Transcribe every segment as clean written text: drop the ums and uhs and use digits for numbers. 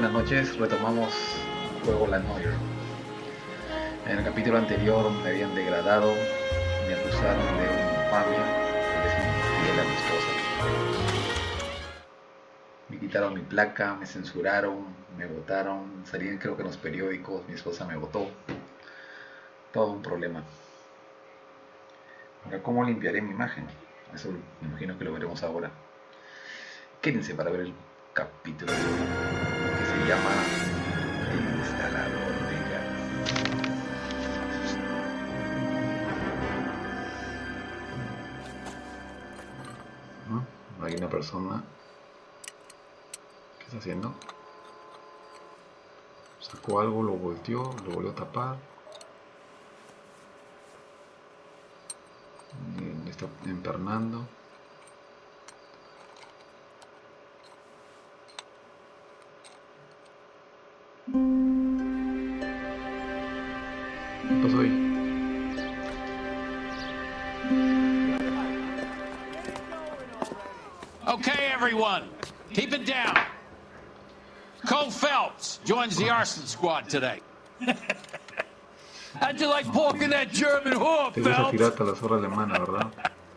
buenas noches, retomamos el juego la Noire. En el capítulo anterior me habían degradado, me acusaron de una infamia, de ser infiel a mi esposa. Me quitaron mi placa, me censuraron, me votaron, salí creo que en los periódicos, mi esposa me votó. Todo un problema. Ahora, ¿cómo limpiaré mi imagen? Eso me imagino que lo veremos ahora. Quédense para ver el capítulo que se llama El instalador de gas. Hay una persona. ¿Qué está haciendo? Sacó algo, lo volteó, lo volvió a tapar. Le está empernando. ¿Qué pasó ahí? Okay, everyone, keep it down. Cole Phelps joins the arson squad today. How'd you like pork in that German hoof, Te gusta Phelps? tirarte a la zorra alemana, ¿verdad?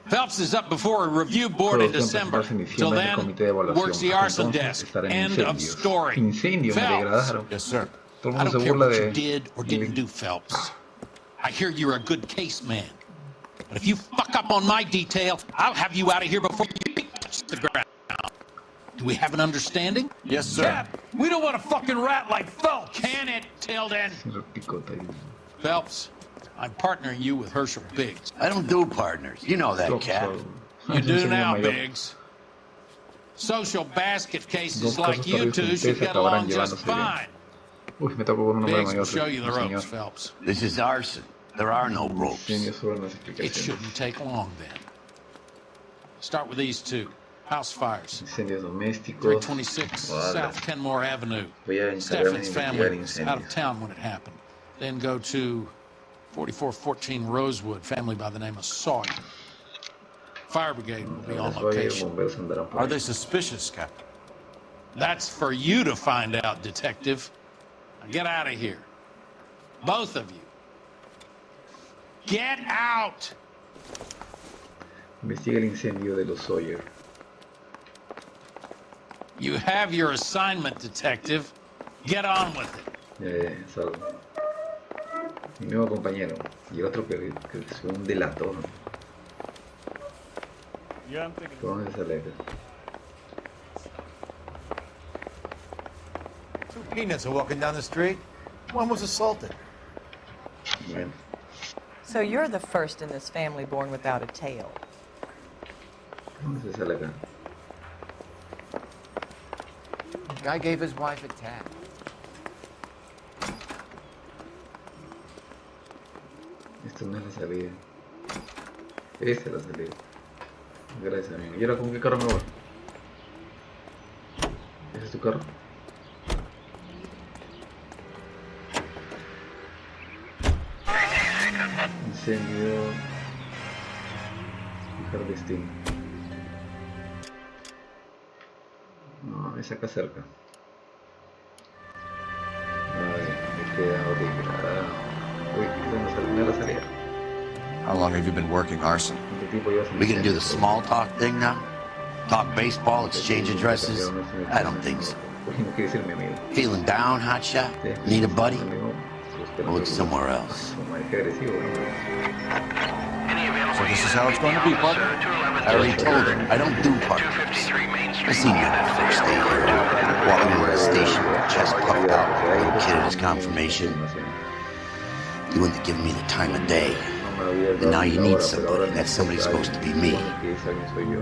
Phelps is up before a review board in December. Till then, works the arson desk. End of story. Incendio, me degradaron. Yes, sir. Todo el I mundo don't se care burla what de... you did or didn't do, Phelps. I hear you're a good case man. But if you fuck up on my detail, I'll have you out of here before you touch the ground. Do we have an understanding? Yes, sir. Cap, we don't want a fucking rat like Phelps. Can it, Tilden? Phelps, I'm partnering you with Herschel Biggs. I don't do partners. You know that, Cap. You do now, Biggs. Social basket cases like you two should get along just fine. Uy, me tocó con un hombre Biggs mayor. will show you the ropes, Señor. Phelps. This is arson. There are no ropes. Incendio sobre las It explicaciones. shouldn't take long then. Start with these two. House fires. Incendios domésticos. 326 Vale. South Kenmore Avenue. Voy a encargarme de Steffen's investigar family was out of incendios. town when it happened. Then go to 4414 Rosewood, family by the name of Sawyer. Fire brigade will be on Sawyer, location. bomberos andarán por Are ahí. they suspicious, Captain? That's for you to find out, detective. Now get out of here. Both of you. Get out! Investiga el incendio de los Sawyer. You have your assignment, detective. Get on with it. Salvo. Mi nuevo compañero. Y el otro que es un delator. ¿Por dónde sale acá? Two peanuts are walking down the street. One was assaulted. Bueno. So you're the first in this family born without a tail. ¿Dónde se sale acá? Guy gave his wife a tap. Esto no es la salida. Esta es la salida. Gracias, amigo. ¿Y ahora con qué carro me voy? ¿Ese es tu carro? Incendio. Fijar destino. No, es acá cerca. Ay, me he quedado degradado. Uy, ¿dónde sale la salida? How long have you been working arson? ¿Cuánto tiempo llevas en We gonna do incendio? the small talk thing now? Talk baseball, exchange addresses? I don't think so. No quiere decir mi amigo. Feeling down, hotshot? Need a buddy? I'll look somewhere else. Qué agresivo, ¿no? So this is how it's going to be, partner? I already told him, I don't do partners. I seen you that first day here, walking into the station with chest puffed out, like a little kid at his confirmation. You wouldn't have given me the time of day. And now you need somebody, and that somebody's supposed to be me.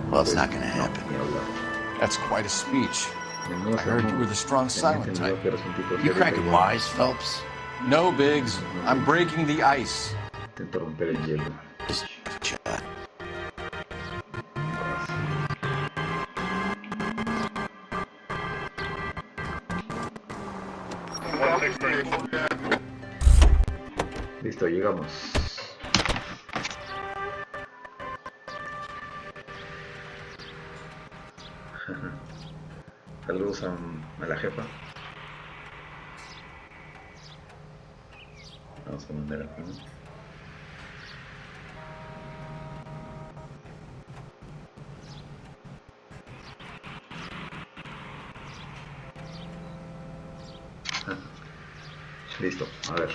Well, it's not gonna happen. That's quite a speech. I heard you were the strong silent type. You cracking wise, Phelps? No, Biggs. I'm breaking the ice. Intento romper el hielo. Just chat. Listo, llegamos. Saludos a la jefa. Vamos a mandar aquí. Ah, listo. A ver,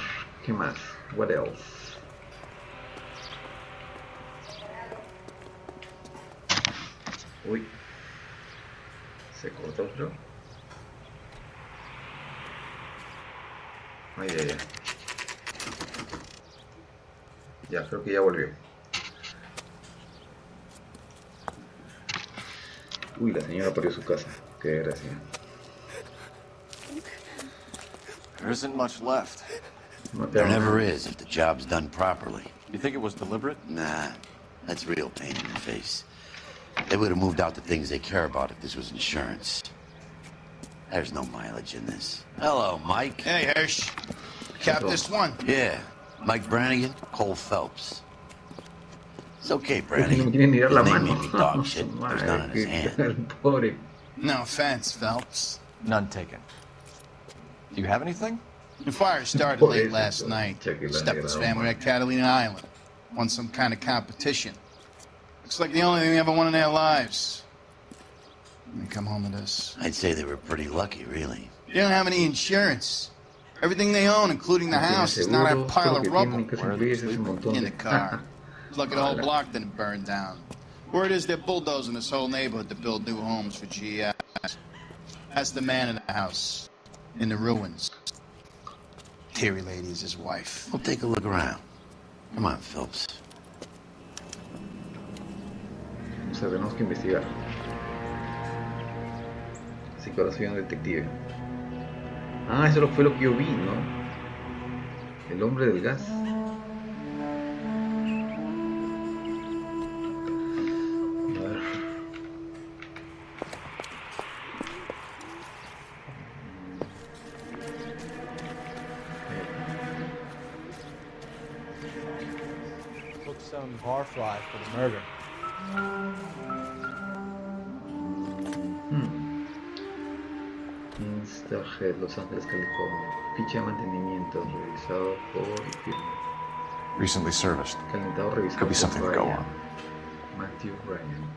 ¿qué más? What else? Uy, se cortó, creo. Ay, ay, ay. Ya, creo que ya volvió. Uy, la señora perdió su casa. Qué desgracia. There isn't much left. No te There hagas never nada. is if the job's done properly. You think it was deliberate? Nah, that's real pain in the face. They would have moved out the things they care about if this was insurance. There's no mileage in this. Hello, Mike. Hey, Hirsch. Cap this one. Yeah, Mike Brannigan, Cole Phelps. It's okay, Es que no Brannigan. me quieren ni dar la His name mano. may be dog shit, but there's none in his hand. El pobre. No offense, Phelps. None taken. Do you have anything? The fire started Boy, late eso, last night. check it out, Stephen's mira, family at Catalina Island. Won some kind of competition. Looks like the only thing they ever won in their lives. They come home to this. I'd say they were pretty lucky, really. They don't have any insurance. Everything they own, including the house, is not a Seguros, pile solo of que rubble tienen que cumplir es ese montón in de- the car. Lucky the whole block didn't burn down. Word is they're bulldozing this whole neighborhood to build new homes for GS. That's the man in the house, in the ruins. Terry lady is his wife. We'll take a look around. Come on, Phelps. O sea, tenemos que investigar. Así que ahora soy un detective. Ah, eso fue lo que yo vi, ¿no? El hombre del gas. A ver. Took some barfly for the murder. Insta-Head, Los Ángeles, California. Ficha de mantenimiento revisado por Recently serviced. calentado revisado Could be por something to go Ryan. on. Matthew Ryan.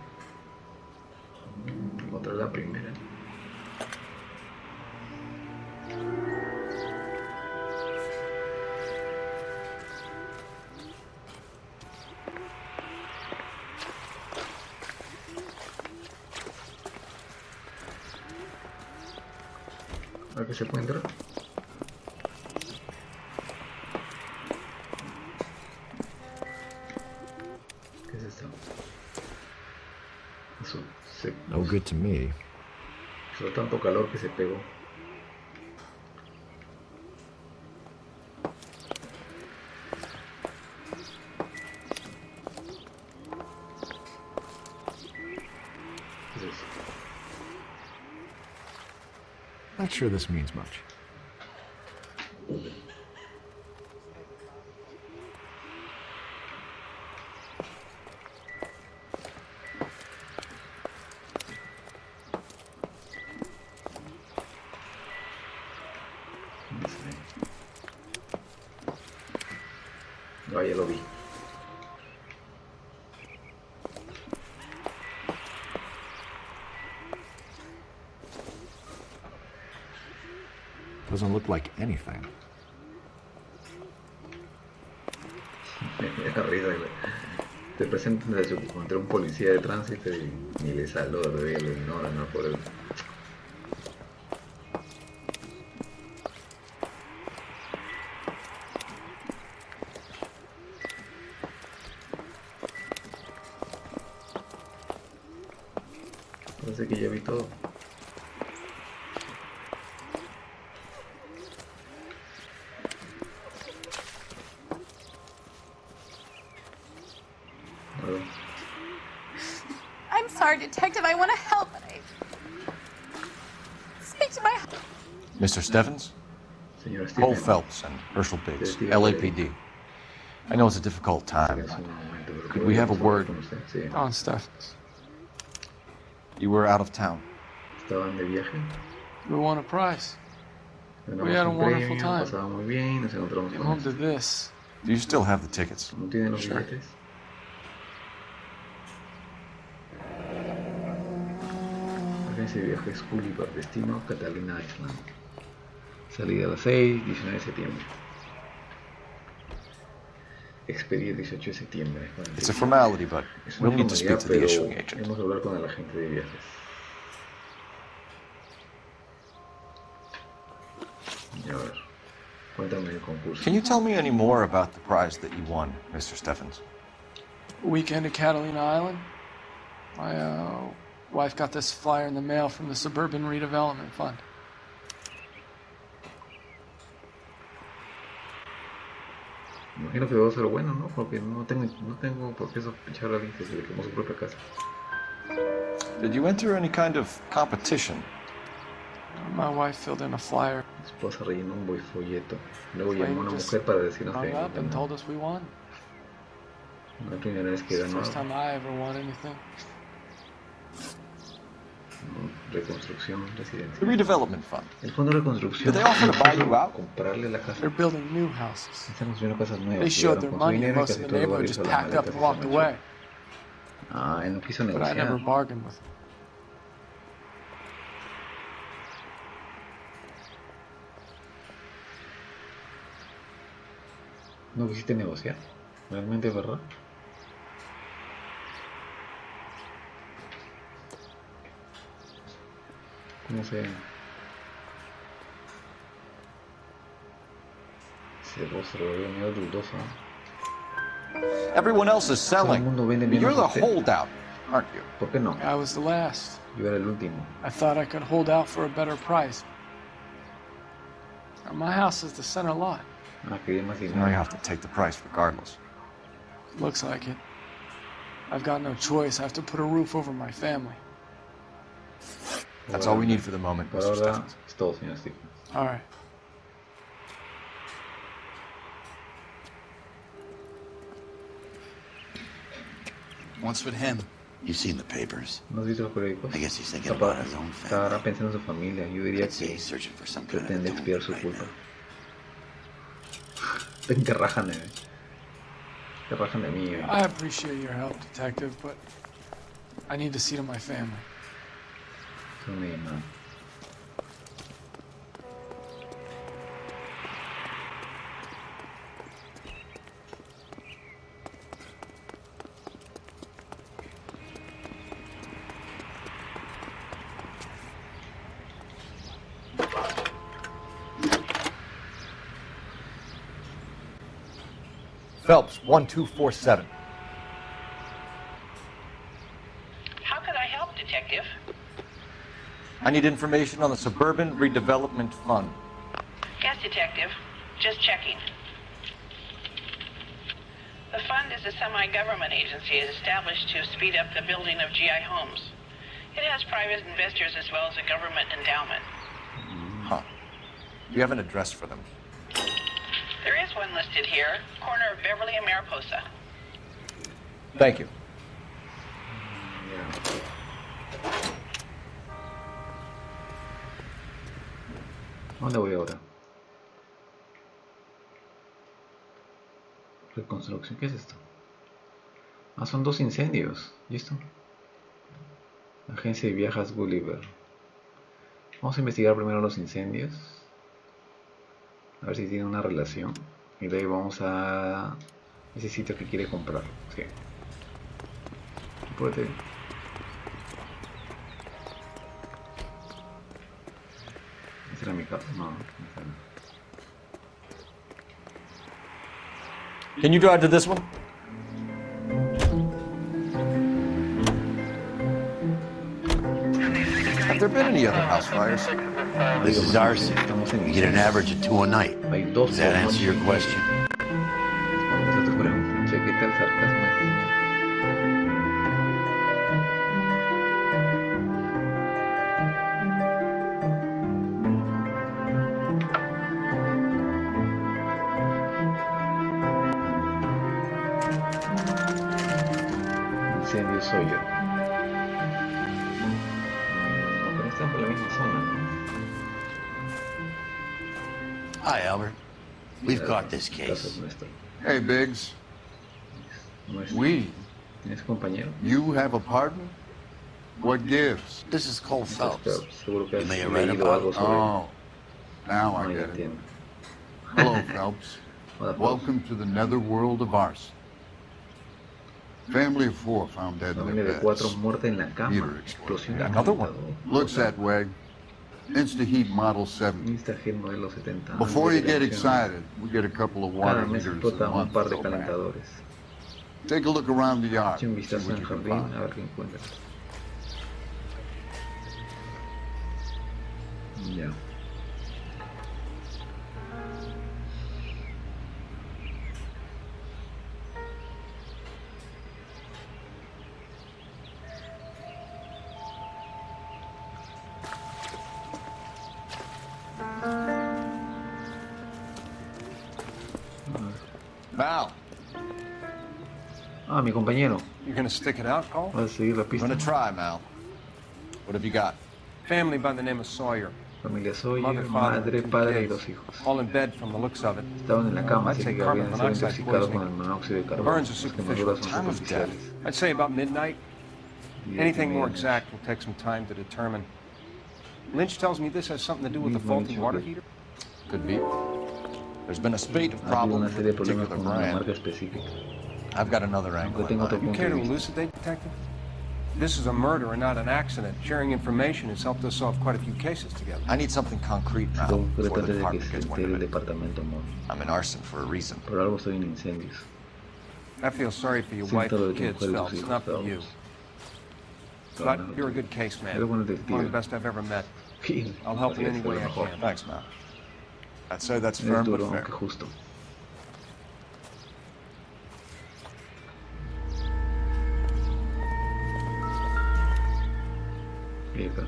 Otra la primera. A ver qué se puede entrar. ¿Qué es esto? Azul. Se No good to me. hizo tanto calor que se pegó. ¿Qué es eso? Not sure this means much. No sé. Ah, ya lo vi. Doesn't look like anything. La risa, güey. Te presentan contra un policía de tránsito y ni le saluda, todavía lo ignoran, no por el... Parece que ya vi todo. A ver. I'm sorry, Detective. I want to help, but I... Speak to my... Mr. Stevens? Señora Cole Stevens. Phelps and Herschel Biggs, Sí, sí, LAPD. I know it's a difficult time. Es un momento, pero Could we have a podemos word? hablar con usted. Sí. Don Stephens. You were out of town. Estaban de viaje. We won a prize. We had a wonderful time. Pasaba muy bien, nos encontramos con home to this. Do you still have the tickets? ¿No tienen los billetes? Agencia de viajes Gulliver, destino Catalina Island. Salida a las 6, 19 de septiembre. Expedir 18 de septiembre. It's a formality, but we'll need to speak to the issuing agent. Hemos de hablar con el agente de viajes. A ver, cuéntame el concurso. Can you tell me any more about the prize that you won, Mr. Steffens? Weekend at Catalina Island. My wife got this flyer in the mail from the Suburban Redevelopment Fund. Imagino que debo ser bueno, ¿no? Porque no tengo por qué sospechar a alguien que se quemó su propia casa. Did you enter any kind of competition? My wife filled in a flyer. Mi esposa rellenó un folleto. Luego llamó a una mujer para decirnos que up and told us we won. La primera vez que ganó. First time I ever won anything. Reconstrucción residencial. The redevelopment fund. El fondo de reconstrucción. Did they offer to buy you out? Comprarle la casa. They're building new houses. Están construyendo casas nuevas. They showed their money, and most of the neighborhood just packed up and walked away. Ah, él no quiso negociar. But I never bargained with them. ¿No quisiste negociar? ¿Realmente es verdad? No sé. Ese rostro lo veo medio dudoso. Everyone else is selling. You're the holdout, aren't you? ¿Por qué no? I was the last. Yo era el último. I thought I could hold out for a better price. My house is the center lot. Ah, quería más dinero. Now you have to take the price regardless. Looks like it. I've got no choice. I have to put a roof over my family. That's all we need for the moment, Mr. Steffens. Es todo, señor Steffens. All right. What's with him? You've seen the papers. ¿No has visto los periódicos? I guess he's thinking about his own Estará family. pensando en su familia. Yo diría I'd say he's searching for some kind of pretende expiar su right culpa. now. Te rajan de mí. Te rajan de mí. I appreciate your help, detective, but I need to see to my family. Eso no me llama. Phelps, 1247. How could I help, Detective? I need information on the Suburban Redevelopment Fund. Yes, Detective. Just checking. The fund is a semi-government agency established to speed up the building of GI homes. It has private investors as well as a government endowment. Huh. Do you have an address for them? There is one listed here, corner of Beverly and Mariposa. Thank you. ¿Dónde voy ahora? Reconstrucción, ¿qué es esto? Ah, son dos incendios. ¿Y esto? Agencia de viajes Gulliver. Vamos a investigar primero los incendios. A ver si tiene una relación. Y de ahí vamos a ese sitio que quiere comprar. Sí. Puede. ¿Esa era mi casa? No, esa no. Can you drive to this one? Have there been any other house fires? This is arson. We get an average of 2 a night. Does that answer your question? Nosotros ponemos, che, ¿qué tal sarcasmo ese señor? Incendio Sawyer. No, pero están por la misma zona, ¿no? Hi, Albert. We've got this case. Hey, Biggs. We? You have a partner? What gives? This is Cole Phelps. You may have read about it. Oh, now I get it. Hello, Phelps. Welcome to the netherworld of arson. Family of 4 found dead in their beds. Heater explosion. Another one. Looks that way. Insta-heat Model 70. Before you get excited, we get a couple of water heaters a month. Take a look around the yard. See what you can find. Ya. Mal. Ah, mi compañero. You're gonna stick it out, Cole? ¿Vas a seguir la I'm pista? gonna try, Mal. What have you got? Family by the name of Sawyer. Familia Sawyer, Mother, father, madre, 2 padre y kids. 2 hijos. All in bed from the looks of it. Estaban en la cama, I'd así say que carbon habían sido monoxide intoxicados con el poisoning. monóxido de carbono. Burns are Las superficial. quemaduras son Time of death. superficiales. I'd say about midnight. Y Anything more de exact will take some time to determine. Lynch tells me this has something to do with the faulty water heater. Could be. There's been a spate of Ha habido una problems serie with de a problemas particular con una marca brand. específica. I've got another angle Aunque in tengo otro mind. You punto care de to vista. elucidate, Detective? This is a murder and not an accident. Sharing information has helped us solve quite a few cases together. I need something concrete now Tengo que before tratar the de que department se gets wind entere of el it. departamento, amor. I'm in arson for a reason. Por algo estoy en incendios. I feel sorry for your wife Siento lo and de tu kids, mujer y Phelps, tus hijos, not for you. Phelps. But you're a good case man. Eres buen One of the detective. best I've ever met. Sí, I'll help in así any es, way lo I mejor. can. Thanks, Mal. I'd say that's Es firm but duro, fair. aunque justo. Y acá.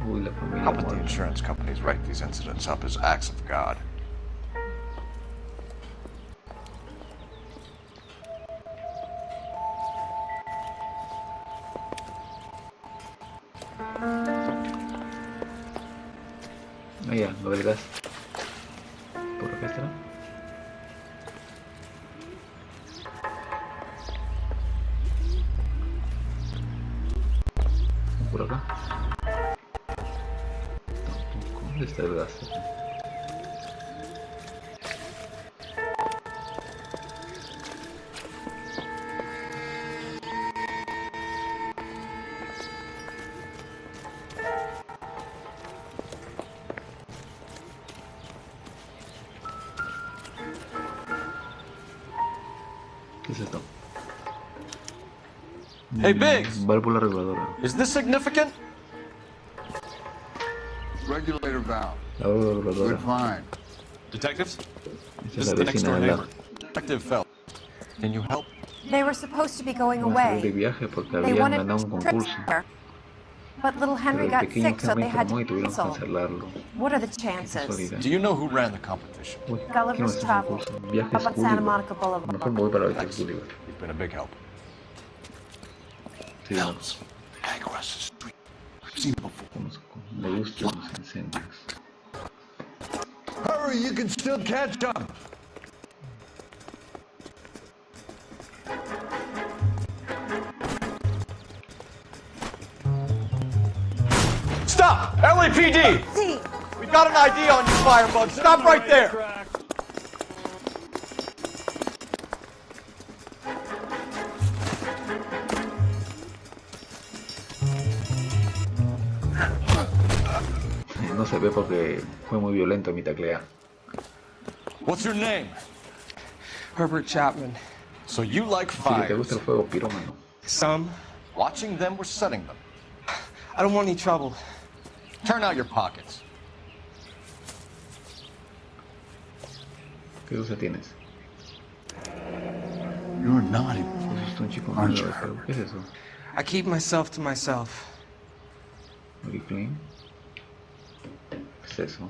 Uy, la familia How about the muerta. insurance companies write these incidents up as acts of God? Ah, ya, lo del gas. Por acá estará. Por acá. Tampoco. ¿Dónde está el gas? ¿Qué es esto? Hey, Biggs! Válvula reguladora. Is this significant? Regulator valve. La válvula Good reguladora. find. Detectives? Esa es la vecina de al lado. Detective Phelps. Can you help? They were supposed to be going Iban a salir de away. viaje porque They habían wanted ganado un trips concurso. there. But little Pero Henry el got pequeño sick, so Henry they had enfermó y to tuvieron que cancel. cancelarlo. What are the Qué chances? casualidad. Do you know who ran the competition? Uy, ¿quién Gulliver's es ese Travel. concurso? Viajes Up at Santa Gulliver. Monica Boulevard. Mejor me voy para Viajes Gulliver. You've been a big help. Sí, no, Phelps. Guy across the street. I've seen him before. conozco. Me gustan los incendios. Hurry, you can still catch up. Stop! LAPD! See, We got an ID on you, Firebug. Stop right there! No se ve porque fue muy violento mi taclea. What's your name? Herbert Chapman. So you like Si que te fires. gusta el fuego pirómano. Some. Watching them, we're setting them. I don't want any trouble. Turn out your pockets. ¿Qué dulce tienes? You're naughty. Eso es un chico Aren't malo you, de fuego. ¿Qué es eso? I keep myself to myself. Very clean. ¿Qué es eso?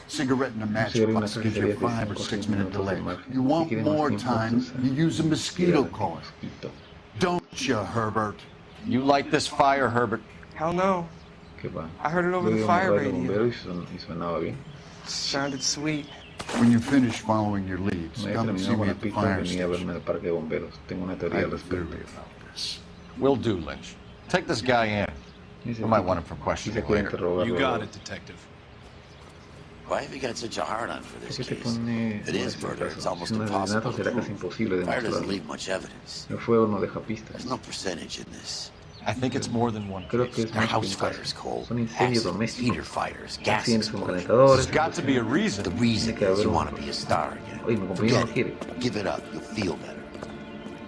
Cigarette and a matchbox cigarrillo gives you a y una 5 or cajetilla 6 de minute delay. minutos de margen. You Si want quieres more más tiempo, time, entonces, you use a mosquito quédate con coil. mosquito. Don't you, Herbert? You light this fire, Herbert? Hell no. ¿Qué va? I heard it over Yo the vi un fire radio radio. bombero y sonaba bien. Sounded sweet. When you finish following your leads, Una vez come and see terminado me con la at the pista, fire venía a verme station. al parque de bomberos. Tengo una I teoría al have a respecto. theory about this. Will do, Lynch. Take this guy in. We might want him for questioning later. You got it, detective. Why have you got such a hard-on for this ¿Por qué te case? pone It is murder. It's almost Si un impossible asesinato to será casi prove. imposible de Fire doesn't demostrarlo. leave much evidence. El fuego no deja pistas. There's no percentage in this. I think it's more than one Creo que case. es They're más que house un caso. fires, Cole. Son incendios Accidents, heater domésticos. fires, gas Accidentes con explosions. calentadores. There's got to be a reason. The reason Tiene que is haber you un- want to be a star again. Oye, mi compañero Forget no quiere. it. Give it up. You'll feel better.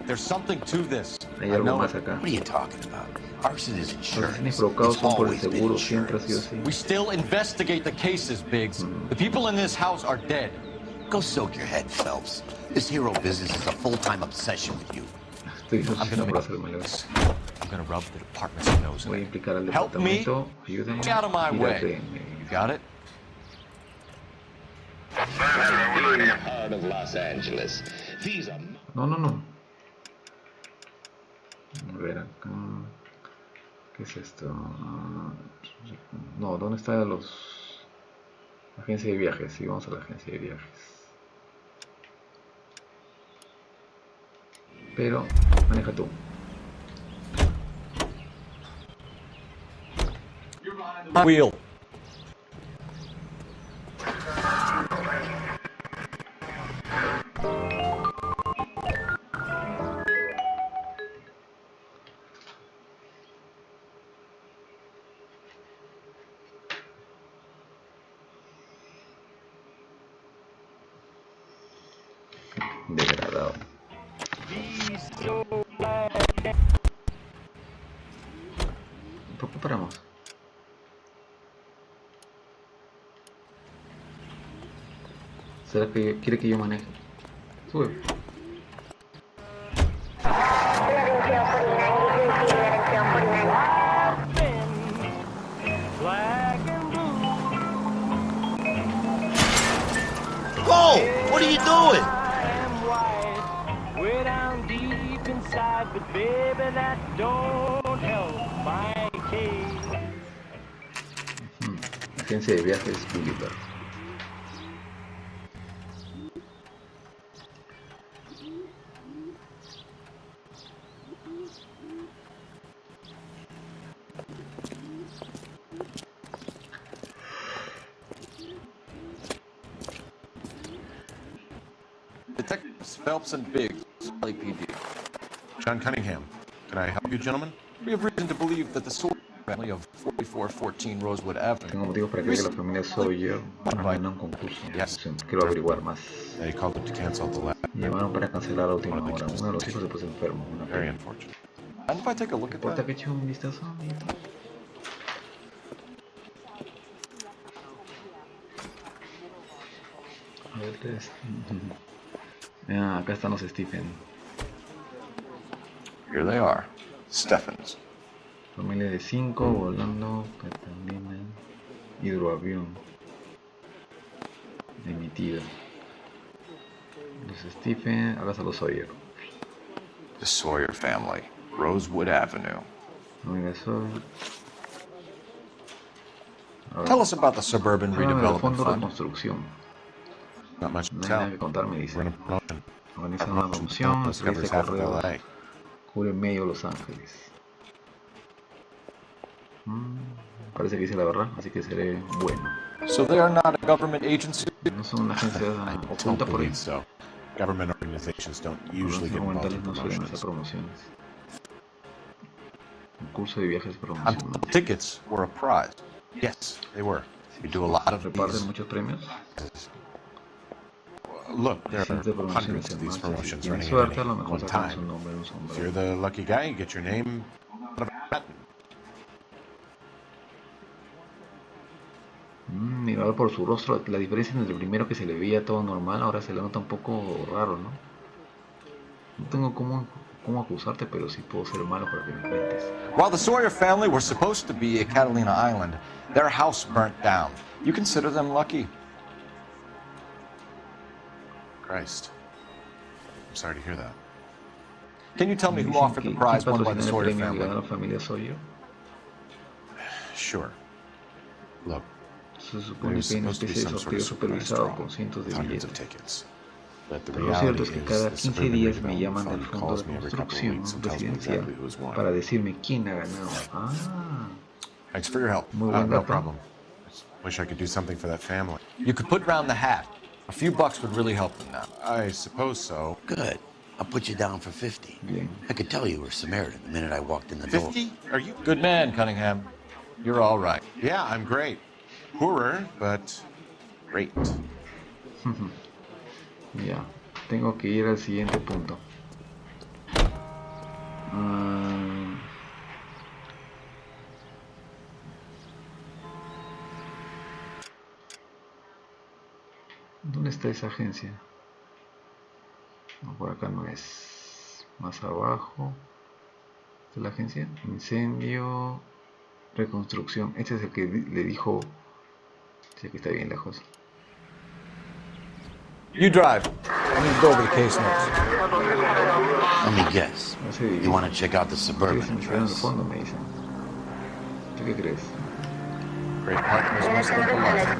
There's something to this. Hay I algo know más it. acá. What are you talking about? Arson is Los insurance. asesinos provocados It's son por el always been seguro, siempre ha sido insurance. así. We still investigate the cases, Biggs. The people in this house are dead. Go soak your head, Phelps. This hero business is a full-time obsession with you. Estoy I'm dispuesto gonna por make hacerme legal. this. I'm gonna rub the department's nose Voy a in it. implicar al Help me. departamento. Ayúdenme. Get out of my way. Gírate. You got it? Heart of Los Angeles. These are No, no, no. A ver acá. ¿Qué es esto? No, ¿dónde está los... Agencia de viajes? Sí, vamos a la agencia de viajes. Pero, maneja tú. Wheel. Degradado. ¿Por qué paramos? ¿Será que quiere que yo maneje? Sube. Cole, what are you doing? Way down deep inside, but baby, that don't help my case. Agencia de viajes Gulliver. Detectives Phelps and Biggs, LAPD. John Cunningham. Can I help you, gentlemen? We have reason to believe that the Sawyer family of 4414 Rosewood Avenue. Tengo motivos para creer que la familia Sawyer ganó un concurso. Quiero averiguar más. They called them to cancel the lab. Llamaron para cancelar a última hora. Uno de los hijos se puso enfermo. Una Very pena. unfortunate. And if I take a look at ¿Importa that? que eche un vistazo, amiguito? A ver, test. Ah, acá están los Stephen. Here they are. Stephens. Familia de 5, volando, Catalina, hidroavión. Emitida. Los Stephen, hablas a los Sawyer. The Sawyer family, Rosewood Avenue. Familia Sawyer. Ahora, Tell us about the Suburban háblame del Redevelopment fondo de Fund. construcción. Not much to No hay nada tell. que contar, me dice. We're in a promotion. Organizan una promoción, This covers servicio de half of correos, LA. cubre medio Los Ángeles. Parece que dice la verdad, así que seré bueno. So they are not a government agency? No son una agencia I don't oculta por ahí. believe so. Government organizations don't usually get Los involved in gubernamentales no suelen hacer promotions. promociones. Un curso de viajes And promocionales. tickets were a prize. Yes, they were. We do a lot of ¿Reparten these. muchos premios? Look, there Cientos de are promociones hundreds en of these marcha. Si promotions tienen running suerte, a at lo any mejor one sacan su time. nombre en un If you're sombrero. the lucky guy, you get your name out of a hat. Mira, por su rostro, la diferencia entre el primero que se le veía todo normal, ahora se le nota un poco raro, ¿no? No tengo cómo acusarte, pero sí puedo ser malo para que me cuentes. While the Sawyer family were supposed to be at Catalina Island, their house burnt down. You consider them lucky? Christ. I'm sorry to hear that. Can you tell me who Dicen offered the que prize ¿quién won by the patrocina el Sawyer premio que family? ganó la familia Sawyer? Sure. Look, Se supone there's que hay una supposed to be especie de some sort sorteo of supervised supervisado draw con cientos de with hundreds billetes. of tickets. But the Pero lo cierto reality es que is cada the 15 Suburban días me Redevelopment llaman del Fund Fondo calls de me every couple of Construcción weeks and tells me Residencial exactly who's won. para decirme quién ha ganado. Ah, Thanks for your help. muy buen No dato. problem. Wish I could do something for that family. You could put round the hat. A few bucks would really help them now. I suppose so. Good. I'll put you down for 50. Bien. I could tell you were Samaritan the minute I walked in the door. 50? Are you? Good man, Cunningham. You're all right. Yeah, I'm great. Poorer, but great. Ya, tengo que ir al siguiente punto. Ah, ¿dónde está esa agencia? No, por acá no es. Más abajo. ¿Esta es la agencia? Incendio. Reconstrucción. Este es el que le dijo. Sí, que está bien lejos. You drive. I need to go over the case notes. Let me guess. No sé, You want to check out the Suburban en el address? fondo, me dicen. ¿Tú qué crees? Great parking is most of the life.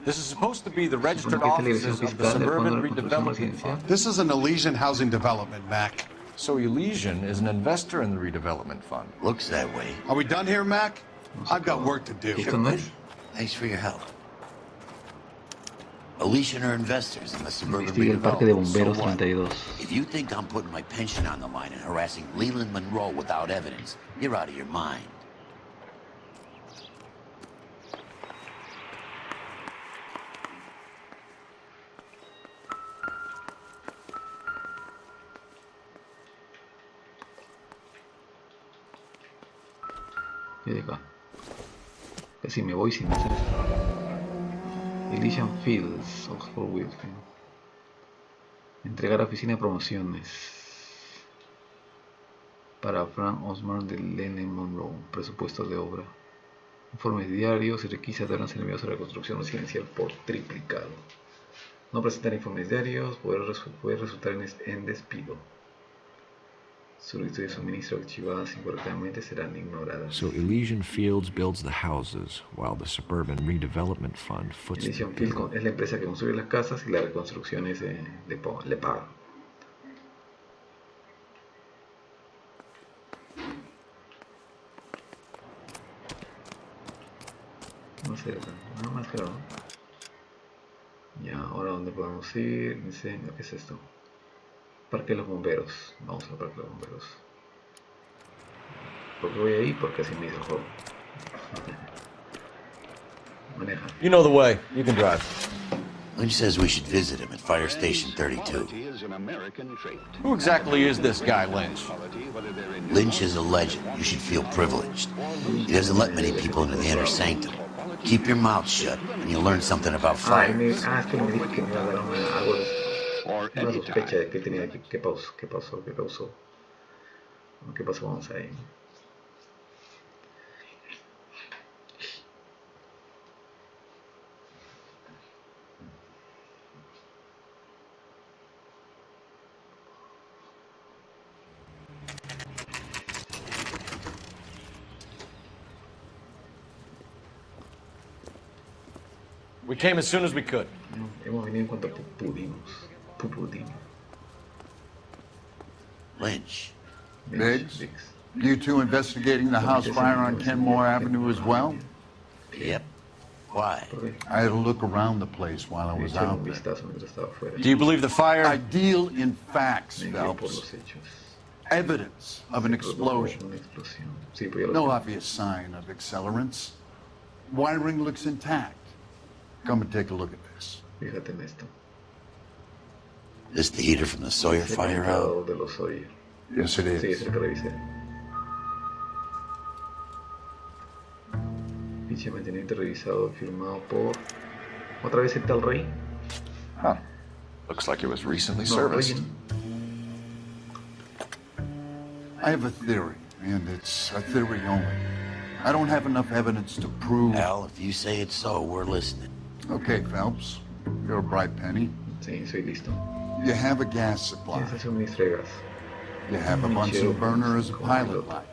This is supposed to be the registered Supone que esta es la offices dirección of the fiscal del Fondo Suburban de Reconstrucción Redevelopment Residencial. Fund. This is an Elysian housing development, Mac. So Elysian is an investor in the redevelopment fund. Looks that way. Are we done here, Mac? I've got work to do. ¿Esto no es? Thanks for your help. Elysian are investors in the Suburban Investiga el Parque de Redevelopment. Bomberos So what? 32. If you think I'm putting my pension on the line and harassing Leland Monroe without evidence, you're out of your mind. ¿Qué de acá? Casi me voy sin hacer esto. Elysian Fields, Oxford Wilson. Entregar a oficina de promociones. Para Frank Osborne de Leland Monroe. Presupuesto de obra. Informes diarios y requisitos deberán ser enviados a la construcción residencial por triplicado. No presentar informes diarios puede resultar en despido. Solicitudes de suministro archivadas incorrectamente serán ignoradas. So Elysian Fields builds the houses, while the Suburban Redevelopment Fund foots the Elysian bill. Field es la empresa que construye las casas y la reconstrucción le paga. No sé, nada más creo. Ya, ahora dónde podemos ir. Incendio, ¿qué es esto? Parque de los bomberos. Vamos al parque de los bomberos. ¿Por qué voy ahí? Porque así me dice el juego. Maneja. You know the way. You can drive. Lynch says we should visit him at Fire Station 32. Who exactly is this guy, Lynch? Lynch is a legend. You should feel privileged. He doesn't let many people into the inner sanctum. Keep your mouth shut, and you'll learn something about fires. Es que me dijo que me iba a dar una sospecha de que tenía que pasó. ¿Qué pasó? Vamos ahí. We came as soon as we could. Hemos venido en cuanto pudimos. Lynch. Biggs, you two investigating the house fire on Kenmore Avenue as well? Yep. Why? I had a look around the place while I was out there. Do you believe the fire? I deal in facts, Phelps. Evidence of an explosion. No obvious sign of accelerants. Wiring looks intact. Come and take a look at this. Fíjate en esto. This the heater from the Sawyer fire out? De los Sawyer. Yes, it is. Sí, es el que revisé. Ficha de mantenimiento revisado, firmado por... ¿Otra vez el tal Rey? Huh. Looks like it was recently No, serviced. Rey. I have a theory, and it's a theory only. I don't have enough evidence to prove... Al, if you say it's so, we're listening. Okay, Phelps. You're a bright penny. Sí, soy listo. You have a gas supply. Tienes el suministro de gas. You have a Bunsen burner as a pilot light.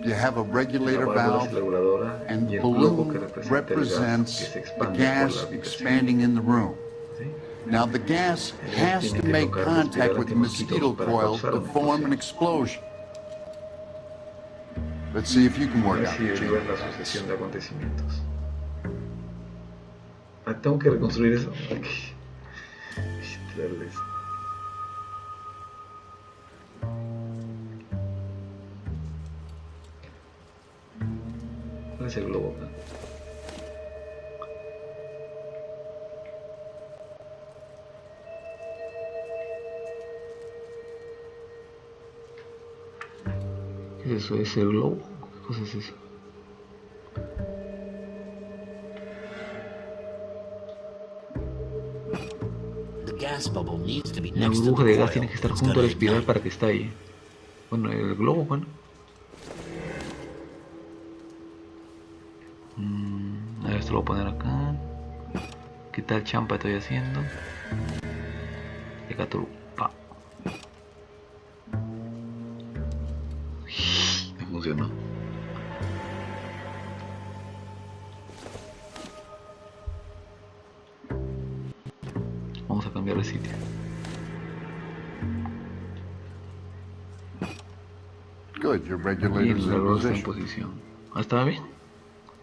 You have a regulator La válvula valve, es reguladora and y the el globo que balloon representa el gas represents que se the expande por gas la habitación. expanding in the room. ¿Sí? Now, the gas has Tiene to que make tocar contact respirar with the antimosquitos mosquito para coil causar to una form an explosión. explosion. Let's see if you can A work ver out si the derivas la chain. sucesión de acontecimientos. Ah, tengo que reconstruir eso. Tal vez. ¿Cuál es el globo acá? ¿Qué es eso? ¿Es el globo? ¿Qué cosa es eso? The gas bubble needs to be La next to burbuja the de gas coil. tiene que estar It's junto a gonna la espiral ignite. para que estalle. Bueno, el globo, bueno. A ver, esto lo voy a poner acá. ¿Qué tal champa estoy haciendo? Y acá tú. Pa. Me funcionó. Vamos a cambiar de sitio. Good, your Bien, regulator's la in rueda está en position. posición. Ah, estaba bien.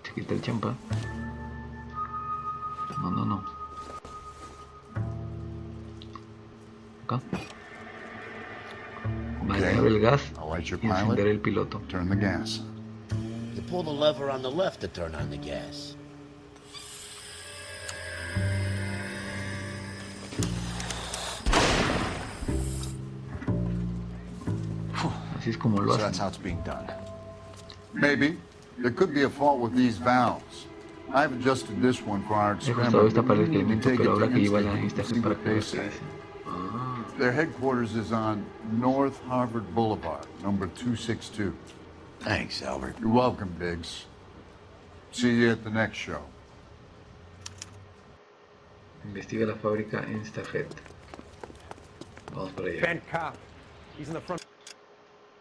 Se quita el champa. No. Acá. Manejar el gas I'll light your y encender pilot. el piloto. Turn the gas. You pull the lever on the left to turn on the gas. Así es como lo So hacen. that's how it's being done. Maybe. There could be a fault with these valves. I've adjusted this one for our He ajustado experiment. esta para el We need experimento, to take pero it habrá to que llevar Institute a and see instancia para what que they lo say. haga. Their headquarters is on North Harvard Boulevard, number 262. Thanks, Albert. You're welcome, Biggs. See you at the next show. Investiga la fábrica Instajet. Vamos por allá. Ben Cop. He's in the front.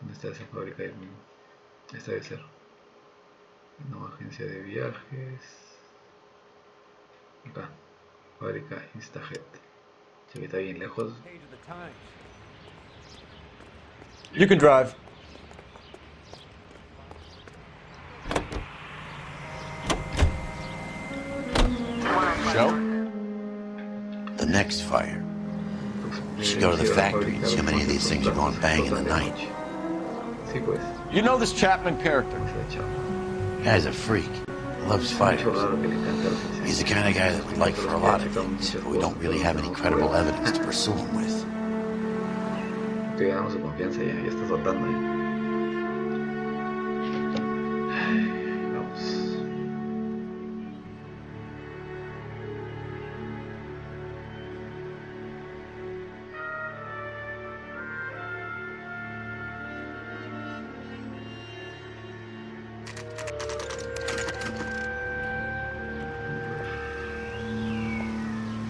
¿Dónde está esa fábrica? Esta debe ser. No, agencia de viajes. Acá. Fábrica Instajet. Sí que está bien lejos. You can drive. Show? The next fire. We should go to the factory and see how many of these things are going bang in the night. Sí, pues. You know this Chapman character? Guy's a freak. Loves fighters. He's the kind of guy that would like for a lot of things, but we don't really have any credible evidence to pursue him with. Estoy ganando su confianza ya. Ya está soltando. Vamos.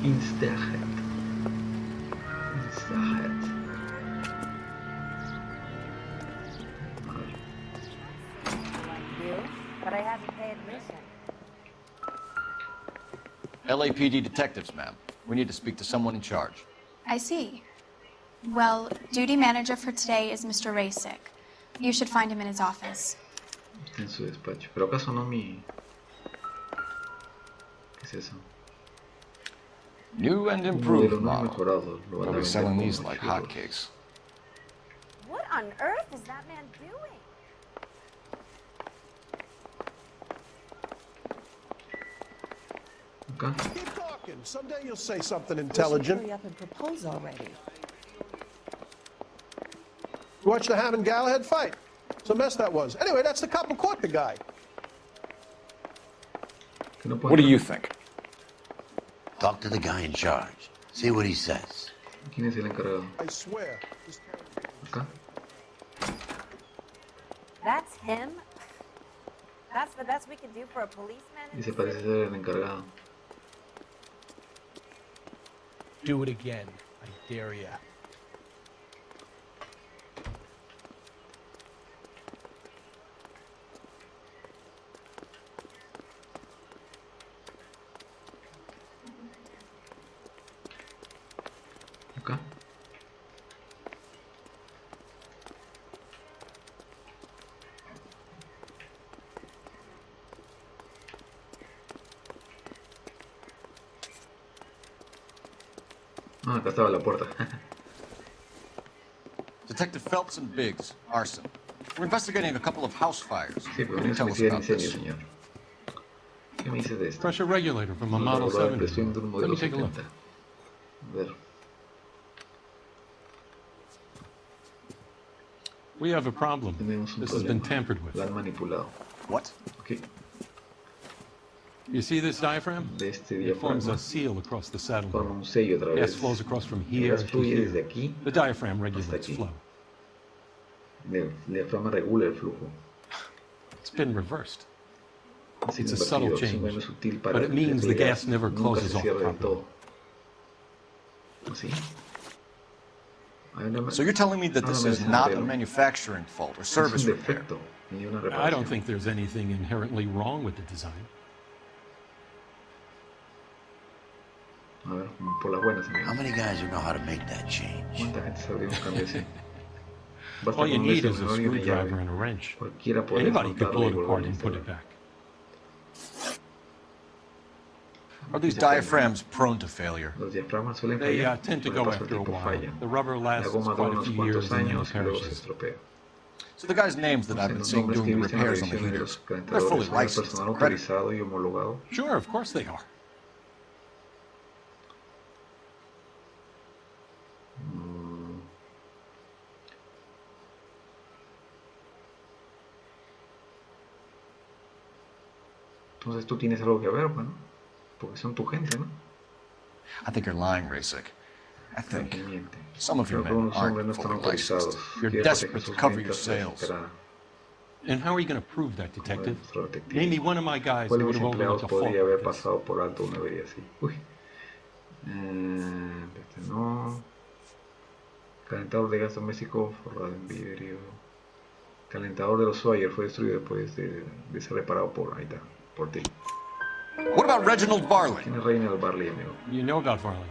Instajet. But I had to pay admission. LAPD detectives, ma'am. We need to speak to someone in charge. I see. Well, duty manager for today is Mr. Rasick. You should find him in his office. Está en su despacho. Pero acaso no mi... ¿Qué es eso? New and Un improved modelo no model. mejorado. Lo van a We'll be vender selling como these like fierros. hotcakes. What on earth is that man doing? Acá. Keep talking. Someday you'll say something intelligent. Hurry up and propose already. You watch the Hammond Galahad fight. It's a mess that was. Anyway, that's the cop who caught the guy. What do you think? Talk to the guy in charge. See what he says. ¿Quién es el encargado? I swear. Acá. That's him? That's the best we can do for a policeman? Dice parece ser el encargado. Do it again. I dare ya. Acá. Ah, acá estaba la puerta. Detective Phelps and Biggs, arson. We're investigating a couple of house fires. Sí, pero What can no you es tell us homicidio about incendio, this? señor. ¿Qué me dices de esto? Pressure regulator from a Model Regulador de 70. presión de un Let me modelo take a look. 70. A ver. We have a problem. Tenemos un This has been problema. tampered with. La han manipulado. What? Ok. You see this diaphragm? De este It forms diafragma a seal across the saddle. forma un sello a través. Gas flows across from El here gas to fluye desde here. aquí The diaphragm hasta regulates aquí. flow. El diafragma regula el flujo. It's been reversed. Ha sido It's a subtle invertido, es un change, medio sutil para but it means que the el gas never nunca closes se off cierre del properly. todo. ¿Así? Hay una- So you're telling me that this una is not a arreglo. manufacturing fault or Es service un repair? defecto ni una I don't reparación. think there's anything inherently wrong with the design. A ver, por las buenas, amigo. How many guys know how to make that change? ¿Cuánta gente sabría un cambio así? Basta All you con un need is a desarmador y una screwdriver llave. and a wrench. Cualquiera puede Anybody could desmontarlo pull y it volverlo apart a and put instalar. it back. Are these diaphragms prone to failure? Los diafragmas suelen They fallar. tend to Con el go paso del after a tiempo while. fallan. The rubber La lasts goma dura quite a unos few cuantos years and then años it y luego se perishes. estropea. So the guys' names that I've been Los seeing nombres doing que the visten en repairs on the revisiones de heaters, los they're fully calentadores son el licensed personal and accredited. autorizado y homologado. Sure, of course they are. Entonces tú tienes algo que ver, bueno, porque son tu gente, ¿no? I think you're lying, Rasik. I think Que miente. some of your Creo que men unos hombres no aren't están fully licensed. autorizados. You're Quiere desperate proteger to sus cover your ventas sales. desesperada. And how are you going to prove that, detective? Nuestro detective. Name me one of my guys ¿Cuál who de would mis have empleados overlooked a fault podría haber like this. pasado por alto una avería así? Uy. Este no. Calentador de gas doméstico forrado en vidrio. Calentador de los Sawyer fue destruido después de ser reparado por, ahí está, por ti. What about Reginald Barley? ¿Quién es Reginald Barley, amigo? You know about Varley.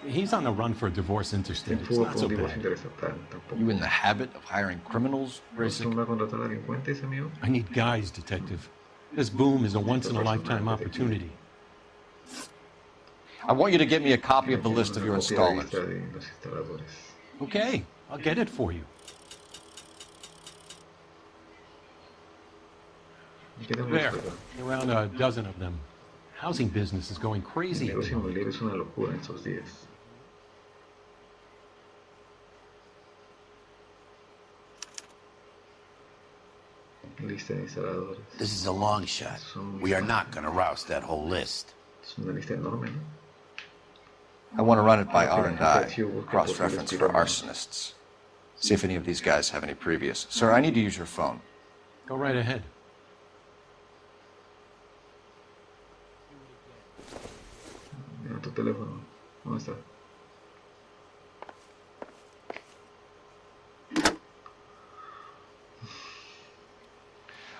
He's on the run for a divorce En interstate. It's fuga not por so un divorcio bad. interestatal, tampoco. You in the habit of hiring criminals, ¿No Rasik? acostumbra a contratar delincuentes, amigo? I need guys, detective. This boom is a once-in-a-lifetime opportunity. I want you to get me a copy of the Quiero list of una your copia de la installers. lista de los instaladores. Okay, I'll get it for you. ¿Y qué tengo There, que hacer? around a dozen of them. Housing business is going El crazy. negocio inmobiliario es una locura en estos días. Lista de instaladores. This is a long shot. We are not going to rouse that whole list. Es una lista enorme, ¿no? I want to run it by R&I, cross-reference for arsonists. See if any of these guys have any previous. Sir, I need to use your phone. Go right ahead. Mira tu teléfono. ¿Dónde está?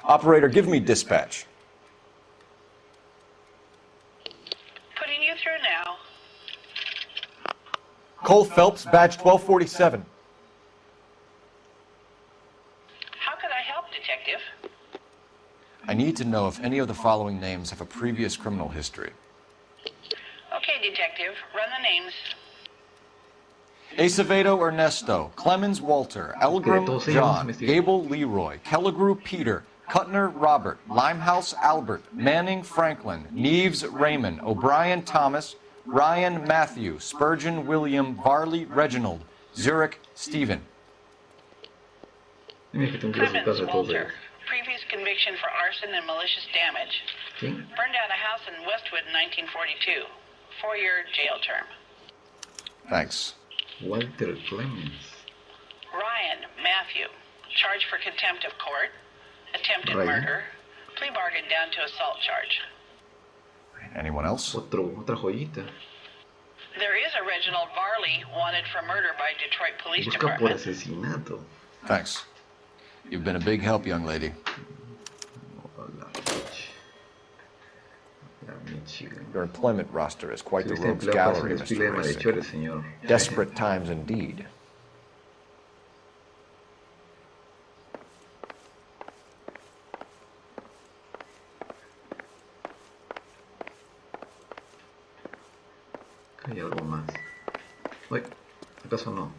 Operator, give me dispatch. Putting you through now. Cole Phelps, badge 1247. How could I help, Detective? I need to know if any of the following names have a previous criminal history. Okay, Detective, run the names. Acevedo Ernesto, Clemens Walter, Elgram John, Gable Leroy, Kelligrew Peter, Cutner Robert, Limehouse Albert, Manning Franklin, Neves Raymond, O'Brien Thomas, Ryan Matthew, Spurgeon William, Varley Reginald, Zurich Stephen. Dime que tengo que ir a su casa todos ellos. Previous conviction for arson and malicious damage. ¿Quién? Burned down a house in Westwood in 1942. 4-year jail term. Thanks. Walter Clemens. Ryan Matthew. Charged for contempt of court. Attempted Ryan. murder. Plea bargain down to assault charge. Anyone else? Otra joyita. There is a Reginald Varley wanted for murder by Detroit Police Busca por Department. asesinato. Thanks. You've been a big help, young lady. Your employment roster is quite the rogues gallery, Mr. Racing. Desperate times indeed. Hay algo más. Uy, ¿acaso no?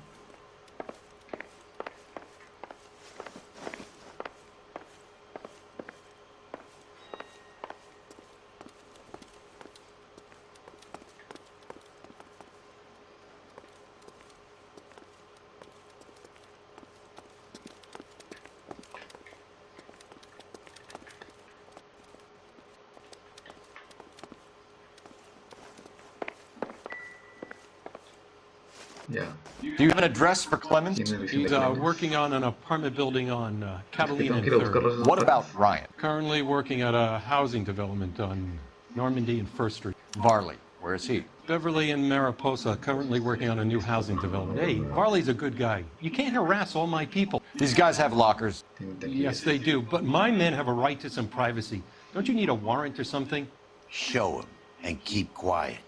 Yeah. Do you have an address for Clemens? He's working on an apartment building on Catalina and 3rd. What about Ryan? Currently working at a housing development on Normandy and 1st Street. Varley, where is he? Beverly and Mariposa, currently working on a new housing development. Hey, Varley's a good guy. You can't harass all my people. These guys have lockers. Yes, they do, but my men have a right to some privacy. Don't you need a warrant or something? Show him and keep quiet.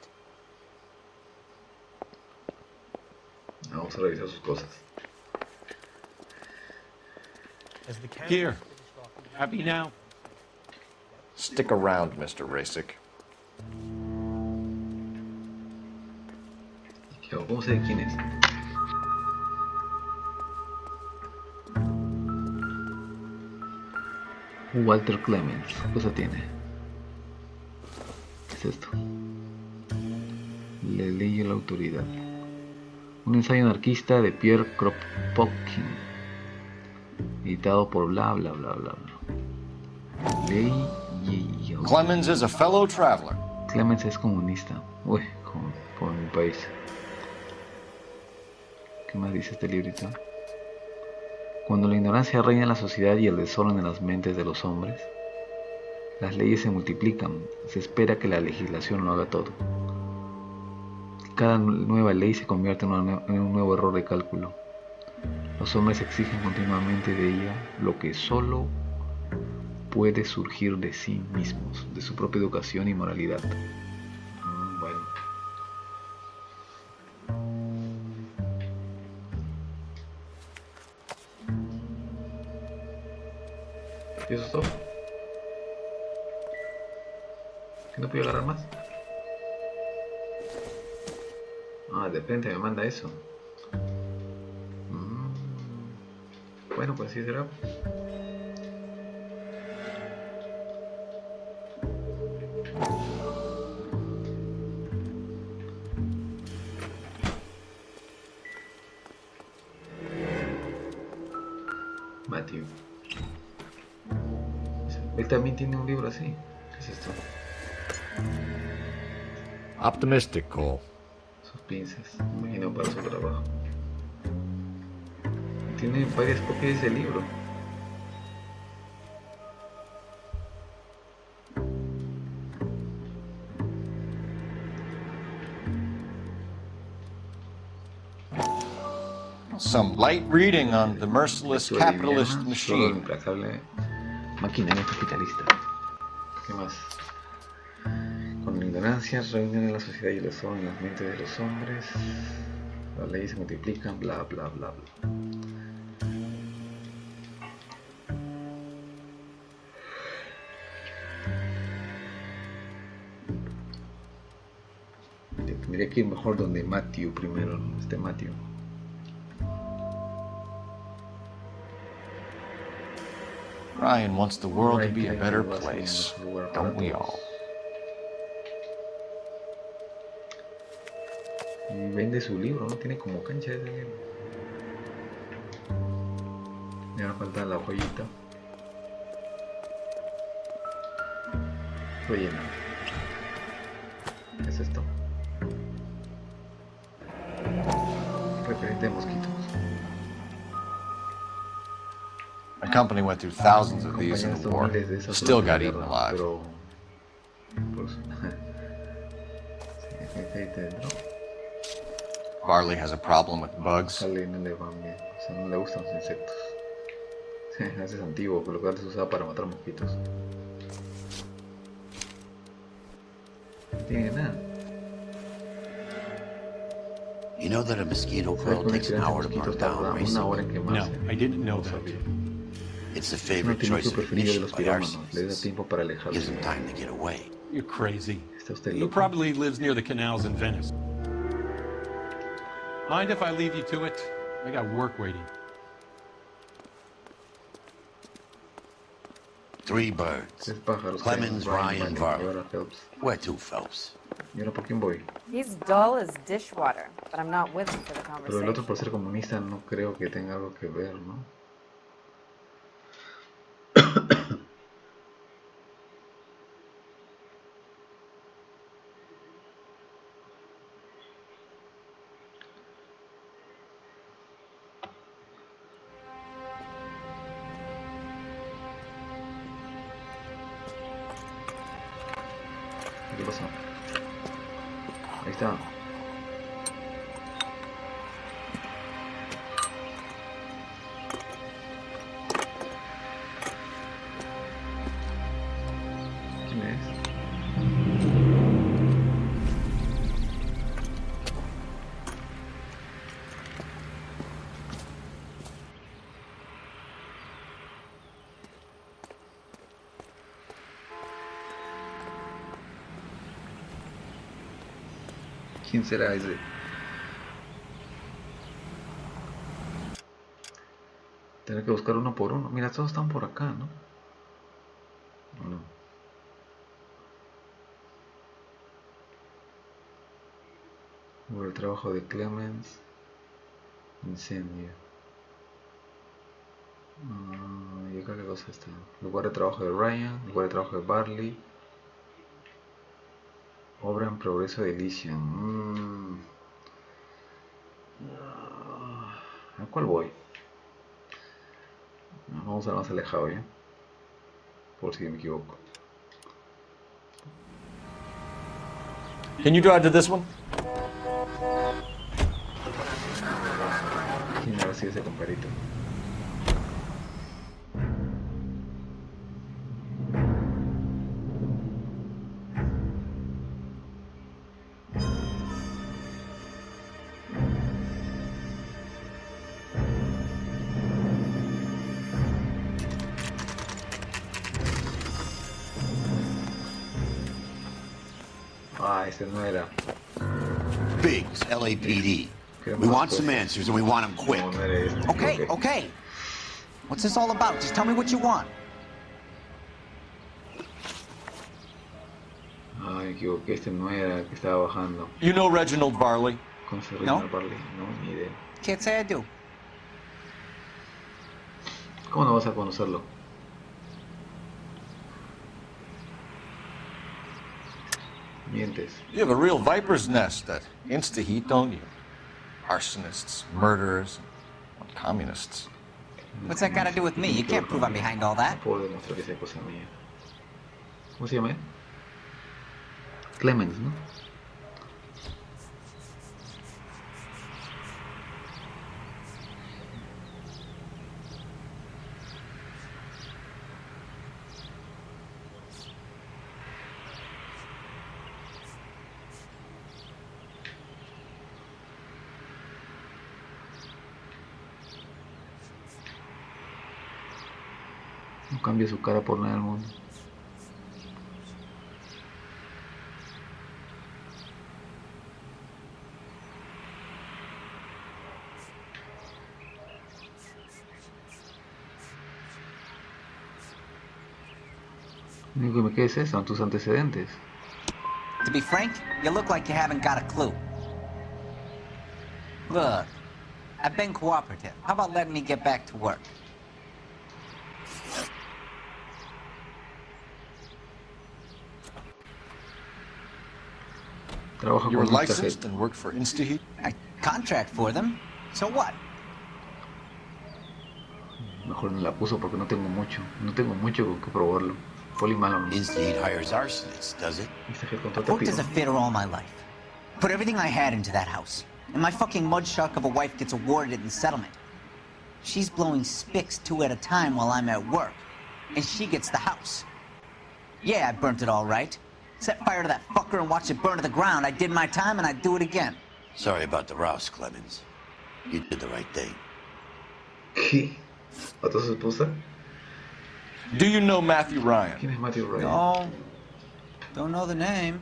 Vamos a revisar sus cosas. Here. Happy now? Stick around, Mr. Racik. ¿Cómo sé quién es? Walter Clemens. ¿Qué cosa tiene? ¿Qué es esto? Le ley a la autoridad. Un ensayo anarquista de Pierre Kropotkin, editado por bla bla bla bla bla. Ley y... Clemens is a fellow traveler. Clemens es comunista. Uy, como en mi país. ¿Qué más dice este librito? Cuando la ignorancia reina en la sociedad y el desorden en las mentes de los hombres, las leyes se multiplican. Se espera que la legislación lo haga todo. Cada nueva ley se convierte en un nuevo error de cálculo. Los hombres exigen continuamente de ella lo que solo puede surgir de sí mismos, de su propia educación y moralidad. Bueno. ¿Y eso es todo? ¿Que no puedo agarrar más? Ah, de frente me manda eso. Bueno, pues sí será. Matthew. Él también tiene un libro así. ¿Qué es esto? Optimistic, Cole. Sus pinzas, imagino para su trabajo. Tiene varias copias de ese libro. Some light reading on the merciless capitalist Solo machine. implacable maquinaria capitalista. ¿Qué más? Con la ignorancia reúnen en la sociedad y el desorden en las mentes de los hombres. Las leyes se multiplican, bla bla bla bla. Tendría que ir mejor donde Matthew primero, ¿no? Este Matthew. Ryan wants the world to be a better place, don't we all? Y vende su libro, ¿no? Tiene como cancha ese libro. Me va a faltar la joyita. lleno. ¿Qué es esto? Repelente de mosquitos. My company went through thousands of these in the war. Still got eaten alive. Pero, pues, sí, hay dentro. Varley has a problem with bugs. Sale no le van bien, o sea, no le gustan los insectos. Ese es antiguo, por lo cual se usaba para matar mosquitos. No tiene nada. You know that a mosquito coil takes an hour to burn down, Racing? No, I didn't know that. It's the favorite choice of ignition by arsonists. Gives them time to get away. You're crazy. He probably lives near the canals in Venice. Mind if I leave you to it? I got work waiting. 3 birds. Clemens, Ryan, Varley. Where to, Phelps? ¿Y ahora por quién voy? He's dull as dishwater, but I'm not with him for the Pero el otro conversation. por ser comunista no creo que tenga algo que ver, ¿no? ¿Qué pasó? Ahí está. ¿Quién es? ¿Quién será ese? Tener que buscar uno por uno. Mira, todos están por acá, ¿no? ¿O no? Por el trabajo de Clemens. Incendio. ¿Y acá qué cosa está? Lugar de trabajo de Ryan. Lugar de trabajo de Barley. Obra en progreso de Elysium. ¿A cuál voy? Vamos al más alejado, ¿ya? Por si me equivoco. Can you drive to this one? ¿Quién habrá sido ese compadrito? Ese no era. Biggs, LAPD. We want some answers and we want them quick. No, no era este. Okay, okay. What's this all about? Just tell me what you want. Me equivoqué, este no era el que estaba bajando. You know Reginald Varley? ¿Conoce a No. Reginald Barley? No, ni idea. Can't say I do. ¿Cómo no vas a conocerlo? Mientes. You have a real viper's nest that insta-heat, don't you? Arsonists, murderers, and communists. What's that got to do with me? You can't prove I'm behind all that. No puedo demostrar que sea cosa mía. ¿Cómo se llama él? Clemens, ¿no? No cambia su cara por nada del mundo. Lo único que me queda es eso, son tus antecedentes. To be frank, you look like you haven't got a clue. Look, I've been cooperative. How about letting me get back to work? Trabaja You were con esta licensed gente. and worked for InstaHeat? I contract for them. So what? Mejor me la puso porque no tengo mucho. No tengo mucho con que probarlo. Poli malo, ¿no? InstaHeat hires arsonists, does it? Esta gente I contrata worked as a piro. fitter all my life. Put everything I had into that house. And my fucking mudshuck of a wife gets awarded in settlement. She's blowing spics 2 at a time while I'm at work. And she gets the house. Yeah, I burnt it all right. Set fire to that fucker and watch it burn to the ground. I did my time and I'd do it again. Sorry about the rouse, Clemens. You did the right thing. ¿Qué? ¿Mató a su esposa? Do you know Matthew Ryan? ¿Quién es Matthew Ryan? No. Don't know the name.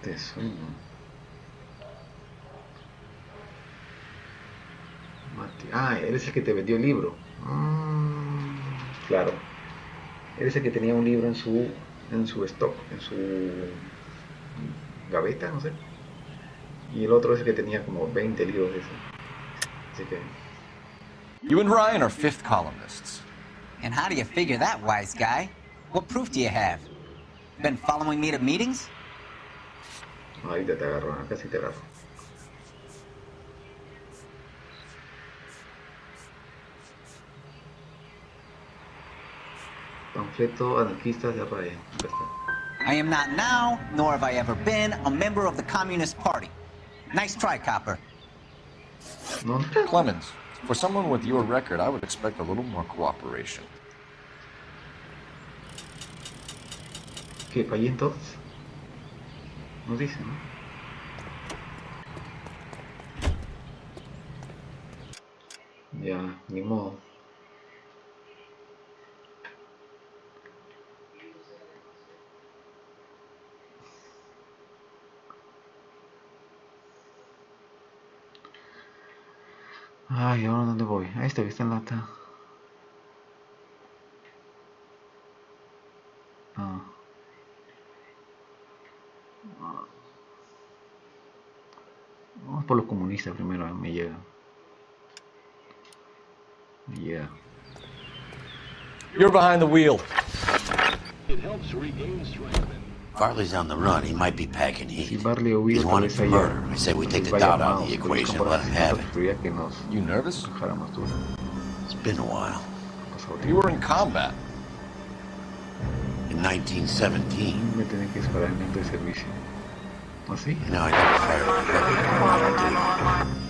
Te suena. Eres el que te vendió el libro. Claro. Eres el que tenía un libro en su stock, en su gaveta, no sé. Y el otro es el que tenía como 20 libros de ese. Así que... You and Ryan are fifth columnists. And how do you figure that, wise guy? What proof do you have? Been following me to meetings? Ahorita te agarro, casi te agarro. Panfleto anarquistas de Ryan. Acá está. I am not now, nor have I ever been, a member of the Communist Party. Nice try, copper. No. Clemens, for someone with your record, I would expect a little more cooperation. ¿Qué? ¿Fallé entonces? No dice, ¿no? Ya, ni modo. Ay, ¿ahora dónde voy? A esta que está en lata. Vamos por los comunistas primero, me llega. Yeah. You're behind the wheel. It helps regain strength. Farley's on the run. He might be packing heat. Si Barley hubiera He's wanted for murder. I say we take the doubt out of the equation and let him have it. You nervous? It's been a while. You were in combat. In 1917. Me tienen que disparar en el servicio. ¿Así? You know, I never fired a weapon.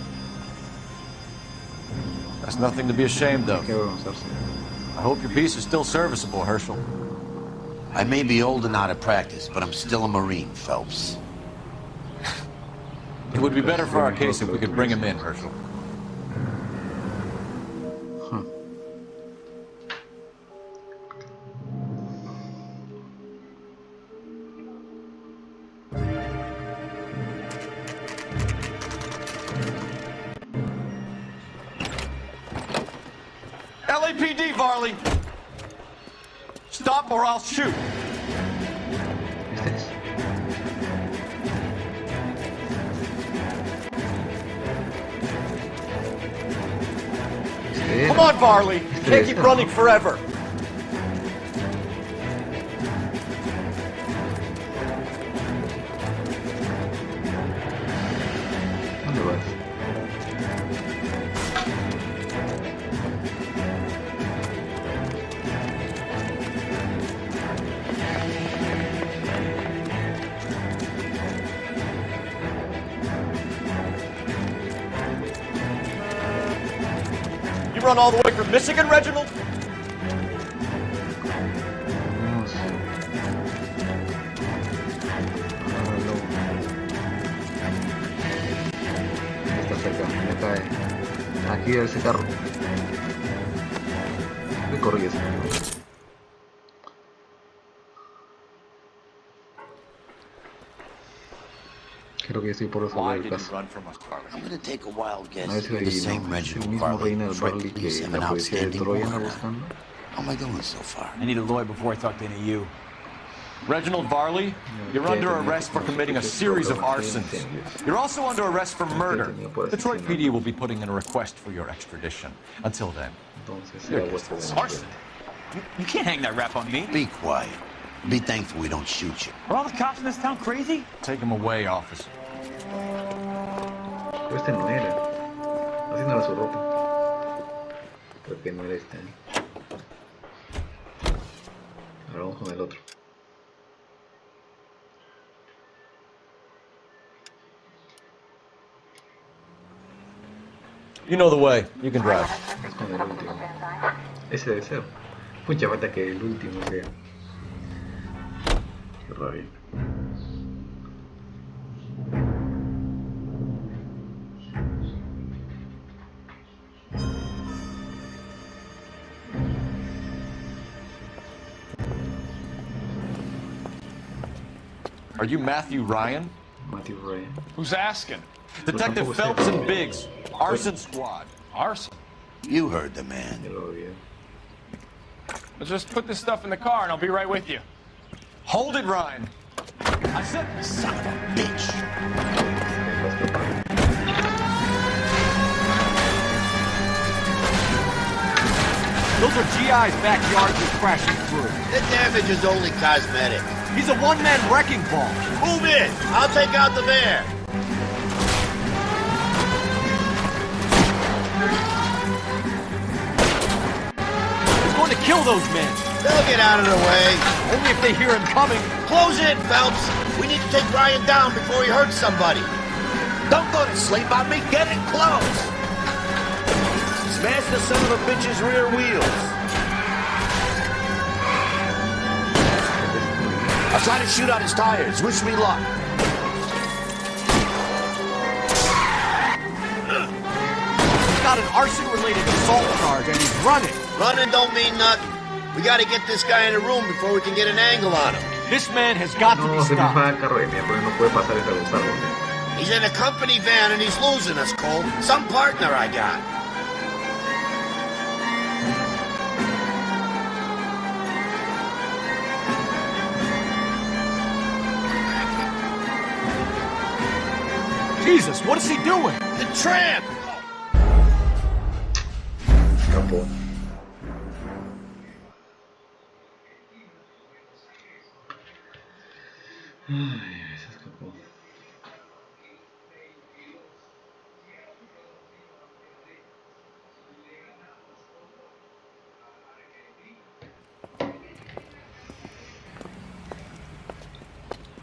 That's nothing to be ashamed of. I hope your piece is still serviceable, Herschel. I may be old and out of practice, but I'm still a Marine, Phelps. It would be better for our case if we could bring him in, Herschel. LAPD, Varley! Stop or I'll shoot! Come on, Varley! You can't keep running forever! ¿Dónde vas? You run all the way from Michigan, Reginald? Está cerca, me cae. Aquí a ese carro. Me corrí ese. Creo que estoy por resolver el caso. I'm gonna take a wild guess. A ver si You're the adivino. same Es el Reginald mismo Farley. Reina del Detroit Barley police que have an la policía de outstanding Troya anda warrant. buscando. How am I doing so far? I need a lawyer before I talk to any of you. Reginald Varley, you're under arrest for committing a series of arsons. You're also under arrest for murder. Detroit PD will be putting in a request for your extradition. Until then, Entonces, you're era guilty. vuestro Arson? You can't hang that rap on me. Be quiet. Be thankful we don't shoot you. Are all the cops in this town crazy? Take him away, officer. Pero este no era. Así no era su ropa. Creo que no era este. Ahora vamos con el otro. You know the way. You can drive. Es con el último. Ese debe ser. Mucha falta que el último sea. Qué rabia. Are you Matthew Ryan? Matthew Ryan. Who's asking? Detective Phelps and Biggs. Arson squad. Arson? You heard the man. Let's just put this stuff in the car and I'll be right with you. Hold it, Ryan. I said, son of a bitch. Those are GI's backyards he's crashing through. The damage is only cosmetic. He's a one-man wrecking ball. Move in. I'll take out the van. He's going to kill those men. They'll get out of the way. Only if they hear him coming. Close in, Phelps. We need to take Ryan down before he hurts somebody. Don't go to sleep on me. Get in close. Smash the son of a bitch's rear wheels. I'll try to shoot out his tires. Wish me luck. He's got an arson-related assault charge and he's running. Running don't mean nothing. We gotta get this guy in a room before we can get an angle on him. This man has got to be stopped. He's in a company van and he's losing us, Cole. Some partner I got. Jesus, what is he doing? The tramp! Escapó. Ay, se escapó.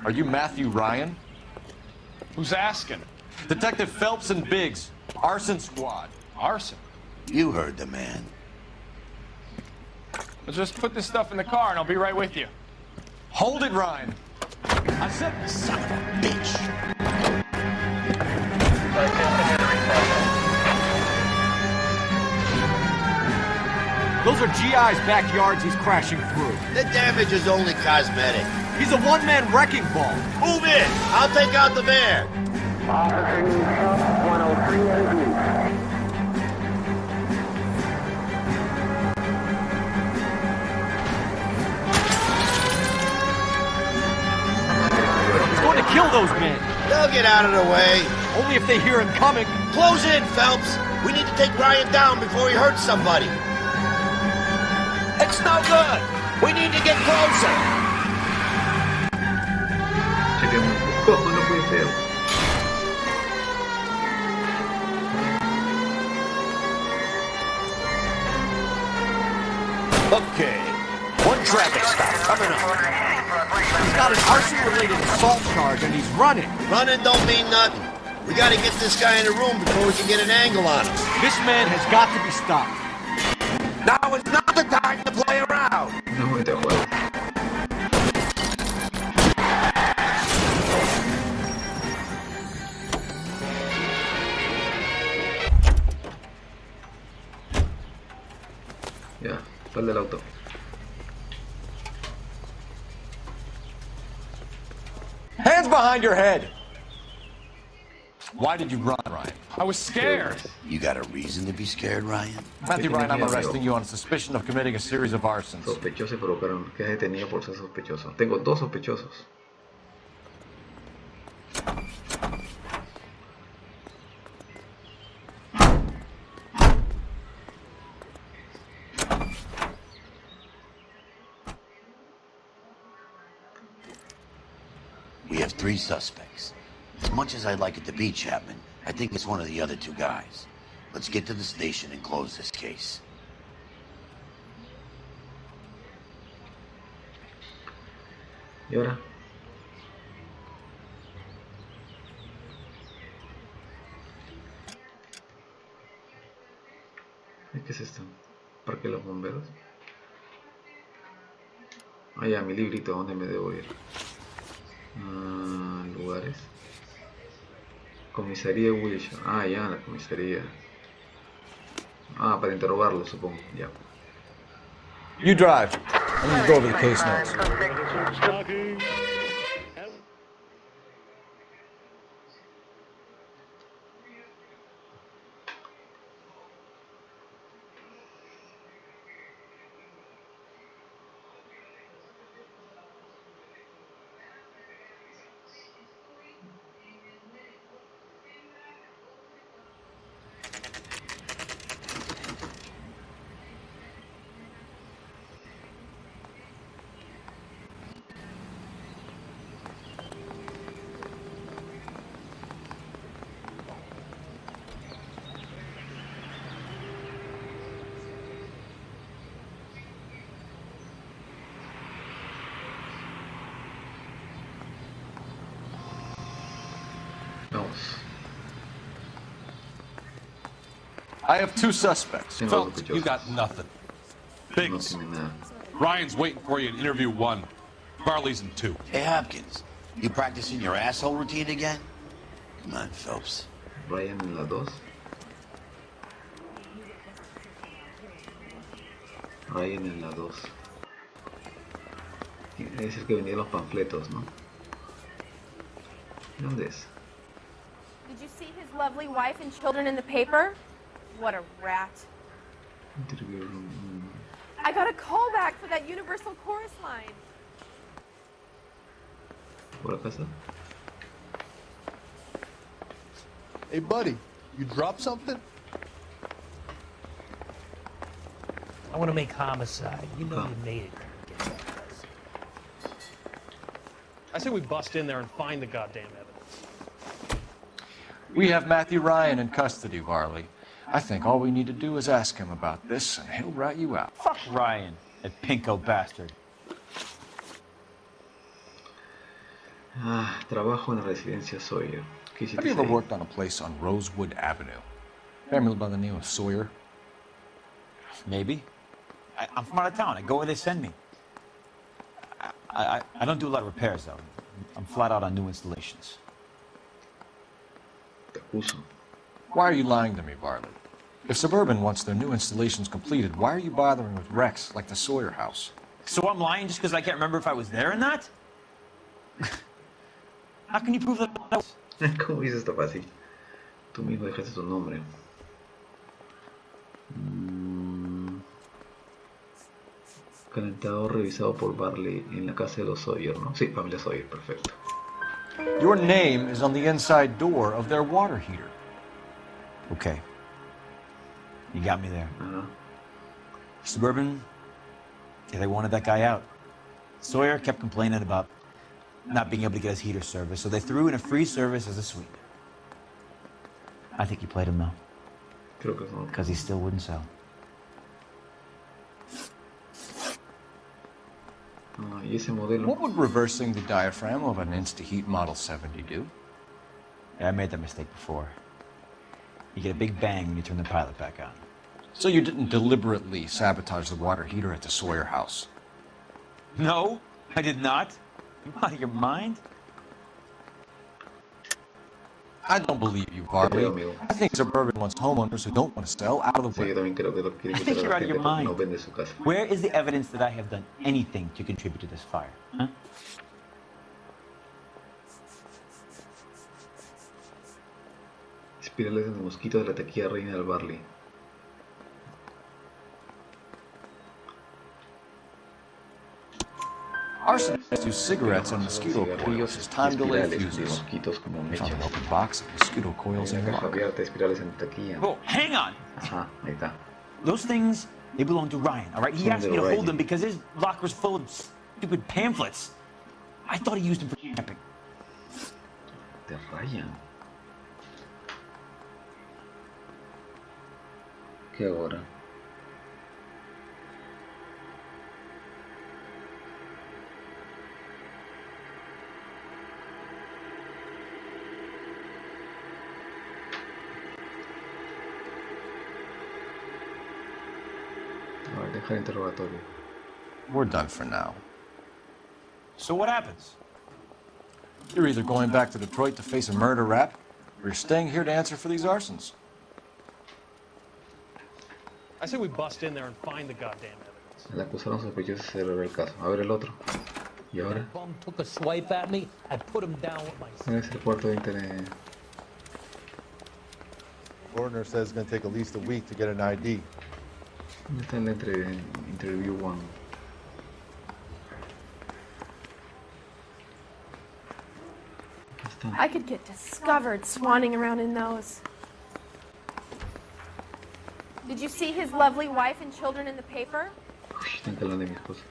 Are you Matthew Ryan? Who's asking? Detective Phelps and Biggs. Arson squad. Arson? You heard the man. Let's just put this stuff in the car and I'll be right with you. Hold it, Ryan. I said, son of a bitch. Those are GI's backyards he's crashing through. The damage is only cosmetic. He's a one-man wrecking ball. Move in. I'll take out the van. Officer needs help, 103 AD. He's going to kill those men. They'll get out of the way. Only if they hear him coming. Close in, Phelps. We need to take Ryan down before he hurts somebody. It's no good. We need to get closer. No puede ser. Okay. One traffic stop coming up. He's got an arson-related assault charge and he's running. Running don't mean nothing. We gotta get this guy in a room before we can get an angle on him. This man has got to be stopped. Now is not the time to play around. No te juego. Ya, sal del auto. Hands behind your head. Why did you run, Ryan? I was scared. You got a reason to be scared, Ryan? Matthew Ryan, I'm arresting you on suspicion of committing a series of arsons. Sospechoso y provocaron que es detenido por ser sospechoso. Tengo dos sospechosos. We have 3 suspects. As much as I'd like it to be Chapman, I think it's one of the other 2 guys. Let's get to the station and close this case. ¿Y ahora? ¿Qué es esto? ¿Parque de los bomberos? Ah, ya, mi librito, ¿dónde me debo ir? Lugares. Comisaría Wilshire. Ah, ya, la comisaría. Ah, para interrogarlo, supongo. Ya. You drive. I'm gonna go over the case notes. I have 2 suspects. Phelps, you got nothing. Biggs, Ryan's waiting for you in interview 1. Barley's in 2. Hey, Hopkins, you practicing your asshole routine again? Come on, Phelps. Ryan en la 2. Ryan en la 2. Es el que venía de los panfletos, ¿no? ¿Dónde es? Did you see his lovely wife and children in the paper? What a rat. Interview room. I got a call back for that Universal Chorus line. ¿Por acá está? Hey, buddy, you dropped something? I want to make homicide. You know you made it. I say we bust in there and find the goddamn evidence. We have Matthew Ryan in custody, Varley. I think all we need to do is ask him about this, and he'll rat you out. Fuck Ryan, that pinko bastard. Trabajo en la residencia Sawyer. Have you ever worked on a place on Rosewood Avenue? Family by the name of Sawyer? Maybe. I'm from out of town. I go where they send me. I don't do a lot of repairs, though. I'm flat out on new installations. Why are you lying to me, Varley? If Suburban wants their new installations completed, why are you bothering with wrecks like the Sawyer house? So I'm lying just because I can't remember if I was there or not? How can you prove that I was? ¿Cómo dices esto fácil? Tú mismo dejaste tu nombre. Calentador revisado por Barley en la casa de los Sawyer, ¿no? Sí, familia Sawyer, perfecto. Your name is on the inside door of their water heater. Okay. You got me there. Suburban, yeah, they wanted that guy out. Sawyer kept complaining about not being able to get his heater service, so they threw in a free service as a sweep. I think he played him, though. Creo que no. Because he still wouldn't sell. ¿Y ese modelo? What would reversing the diaphragm of an Instaheat Model 70 do? Yeah, I made that mistake before. You get a big bang when you turn the pilot back on. So you didn't deliberately sabotage the water heater at the Sawyer house? No, I did not. You out of your mind? I don't believe you, Varley. I think Suburban wants homeowners who don't want to sell out of the way. I think you're out of your mind. Where is the evidence that I have done anything to contribute to this fire? Huh? Espirales de mosquito de la taquilla reina del Barley. Arsonists use cigarettes and mosquito coils as time delay fuses. Found an open box of mosquito coils in the locker. Oh, hang on! Ajá, ahí está. Those things, they belong to Ryan, all right? He asked me to hold them because his locker's full of stupid pamphlets. I thought he used them for camping. Te rayan. ¿Qué ahora? A ver, deja el interrogatorio. We're done for now. So what happens? You're either going back to Detroit to face a murder rap, or you're staying here to answer for these arsons. I say we bust in there and find the goddamn evidence. El acusaron sospechoso se reveló el caso. A ver el otro. ¿Y ahora? Bum took a swipe at me. I put him down with my. ¿Dónde es el cuarto de internet? Coroner says it's going to take at least a week to get an ID. ¿Dónde está el interview one? I could get discovered swanning around in those. Did you see his lovely wife and children in the paper? Tengo que hablar de mi esposa.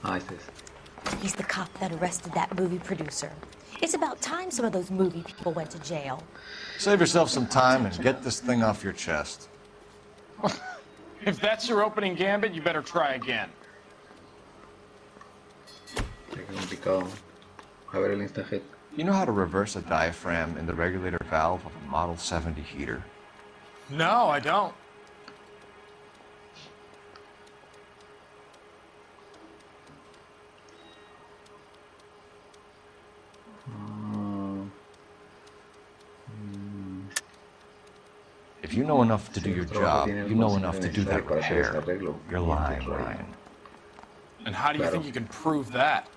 Ah, este es. He's the cop that arrested that movie producer. It's about time some of those movie people went to jail. Save yourself some time and get this thing off your chest. If that's your opening gambit, you better try again. Qué complicado. A ver el instajet. You know how to reverse a diaphragm in the regulator valve of a Model 70 heater? No, I don't. If you know enough to do your job, you know enough to do that repair. You're lying, Ryan. And how do you think you can prove that?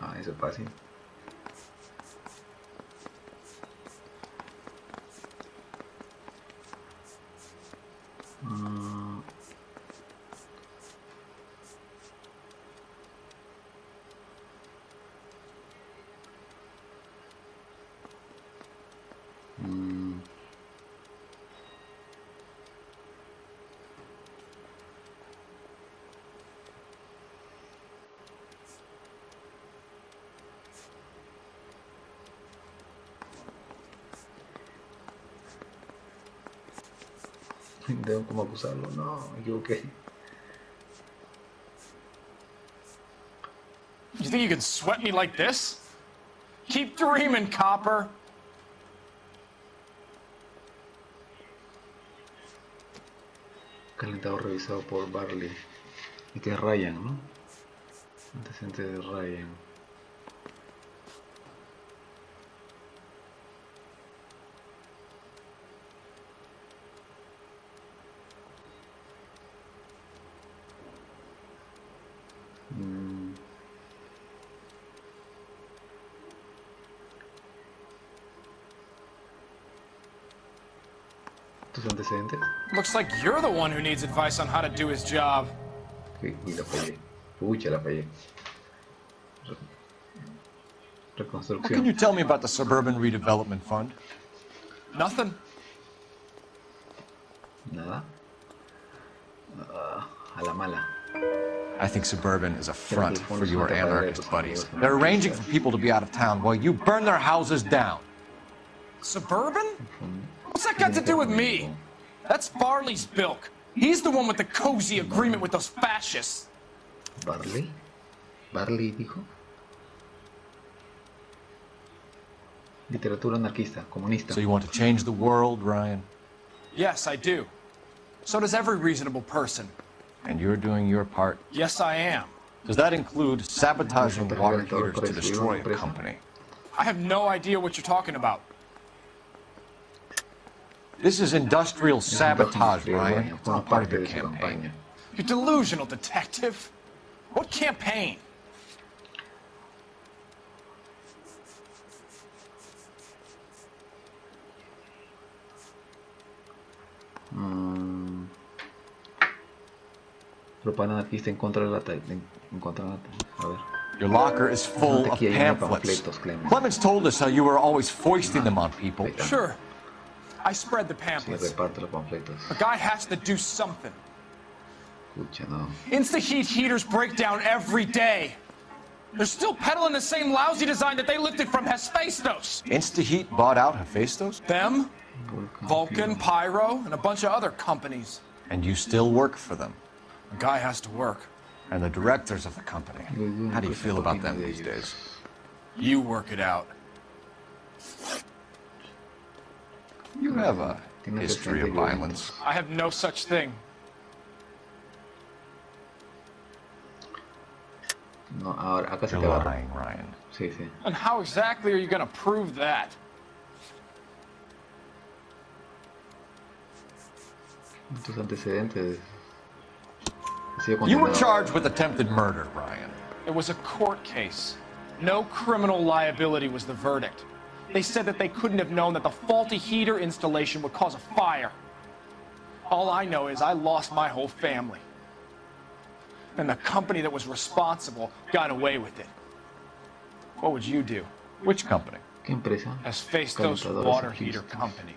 Ah, eso es fácil. Tengo como acusarlo. No, me equivoqué. You think you can sweat me like this? Keep dreaming, copper. Calentador revisado por Barley. Y que es Ryan, ¿no? Antecedente de Ryan. ¿Tus antecedentes? Looks like you're the one who needs advice on how to do his job. Uy, la fallé. Pucha, la fallé. Reconstrucción. What can you tell me about the Suburban Redevelopment Fund? Nothing. Nada. A la mala. I think Suburban is a front for your anarchist buddies. They're arranging for people to be out of town while you burn their houses down. Suburban? What's that got to do with me? That's Barley's bilk. He's the one with the cozy agreement with those fascists. ¿Barley? ¿Barley dijo? Literatura anarquista, comunista. So you want to change the world, Ryan? Yes, I do. So does every reasonable person. And you're doing your part? Yes, I am. Does that include sabotaging water heaters to destroy a company? I have no idea what you're talking about. This is industrial sabotage, Ryan. It's all part of your campaign. You're delusional, detective. What campaign? Propaganda anarquista en contra de la... A ver. Your locker is full of pamphlets. Clemens told us how you were always foisting them on people. Sure. I spread the pamphlets. A guy has to do something. Insta-heat heaters break down every day. They're still peddling the same lousy design that they lifted from Hephaestus. Instaheat bought out Hephaestus? Them, Vulcan, Pyro, and a bunch of other companies. And you still work for them? A guy has to work. And the directors of the company. How do you feel about them these days? You work it out. You have a history of violence. I have no such thing. No, ahora acá se te You're va. lying, Ryan. Sí, sí. And how exactly are you going to prove that? Tus antecedentes. You were charged with attempted murder, Ryan. It was a court case. No criminal liability was the verdict. They said that they couldn't have known that the faulty heater installation would cause a fire. All I know is I lost my whole family. And the company that was responsible got away with it. What would you do? Which company? ¿Qué empresa? Hephaestus Water Heater Company.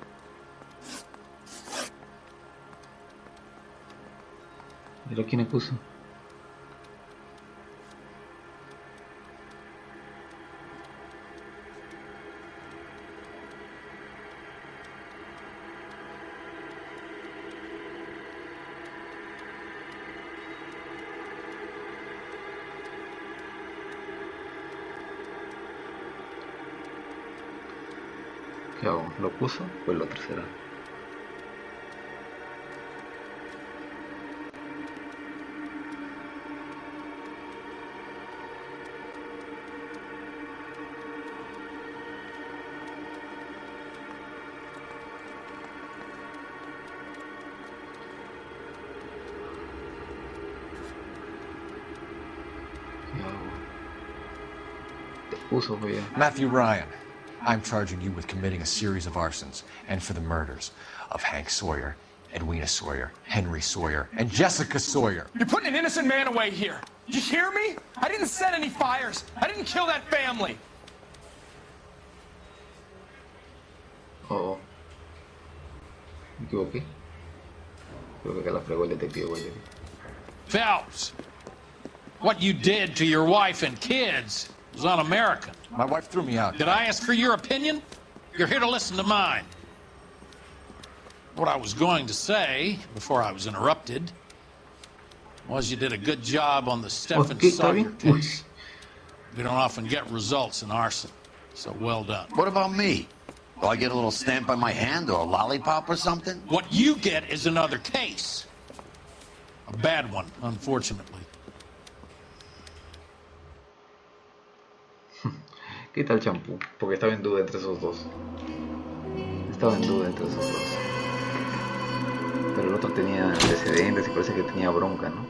Mira quién puso. ¿Qué hago? ¿Lo puso o el otro será? Matthew Ryan, I'm charging you with committing a series of arsons and for the murders of Hank Sawyer, Edwina Sawyer, Henry Sawyer, and Jessica Sawyer. You're putting an innocent man away here. Did you hear me? I didn't set any fires. I didn't kill that family. Oh. Me equivoqué. Creo que la fregó el detective. Phelps, what you did to your wife and kids was un-American. My wife threw me out. Did I ask for your opinion? You're here to listen to mine. What I was going to say, before I was interrupted, was you did a good job on the Stephen Sawyer case. We don't often get results in arson, so well done. What about me? Do I get a little stamp on my hand or a lollipop or something? What you get is another case. A bad one, unfortunately. Quita el champú, porque estaba en duda entre esos dos. Estaba en duda entre esos dos. Pero el otro tenía antecedentes y parece que tenía bronca, ¿no?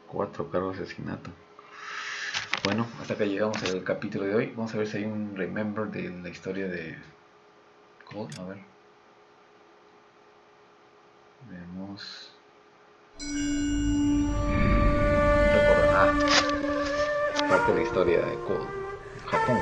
4 cargos de asesinato. Bueno, hasta acá llegamos al capítulo de hoy. Vamos a ver si hay un remember de la historia de Cole. A ver. Vemos. Recordar. Parte de la historia de Cole. Japón.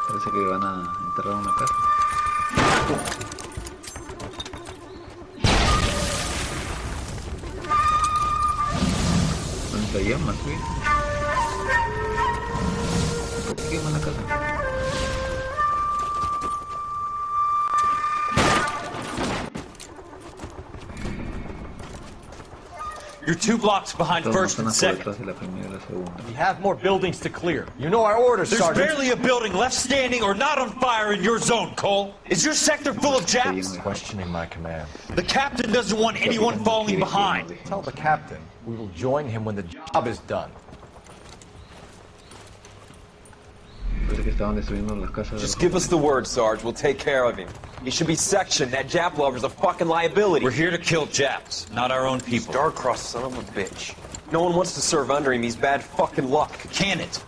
Parece que van a enterrar una casa. ¿Dónde llamas, güey? ¿Por qué queman la casa? You're 2 blocks behind first and second. We have more buildings to clear. You know our orders, Sergeant. There's barely a building left standing or not on fire in your zone, Cole. Is your sector full of Japs? Questioning my command. The captain doesn't want anyone falling behind. Tell the captain we will join him when the job is done. Just give us the word, Sarge. We'll take care of him. He should be sectioned. That Jap lover's a fucking liability. We're here to kill Japs, not our own people. Star-crossed son of a bitch. No one wants to serve under him. He's bad fucking luck. Can it?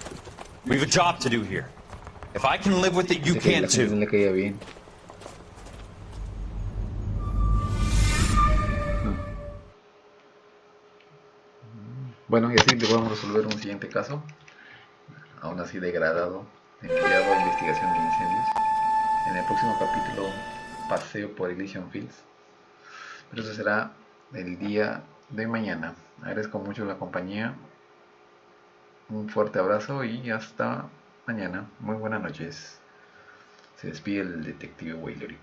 We have a job to do here. If I can live with it, you can too. Bueno, y así podemos resolver un siguiente caso, aún así degradado, enviado a investigación de incendios. En el próximo capítulo, paseo por Elysian Fields. Pero eso será el día de mañana. Agradezco mucho la compañía. Un fuerte abrazo y hasta mañana. Muy buenas noches. Se despide el detective Weyler.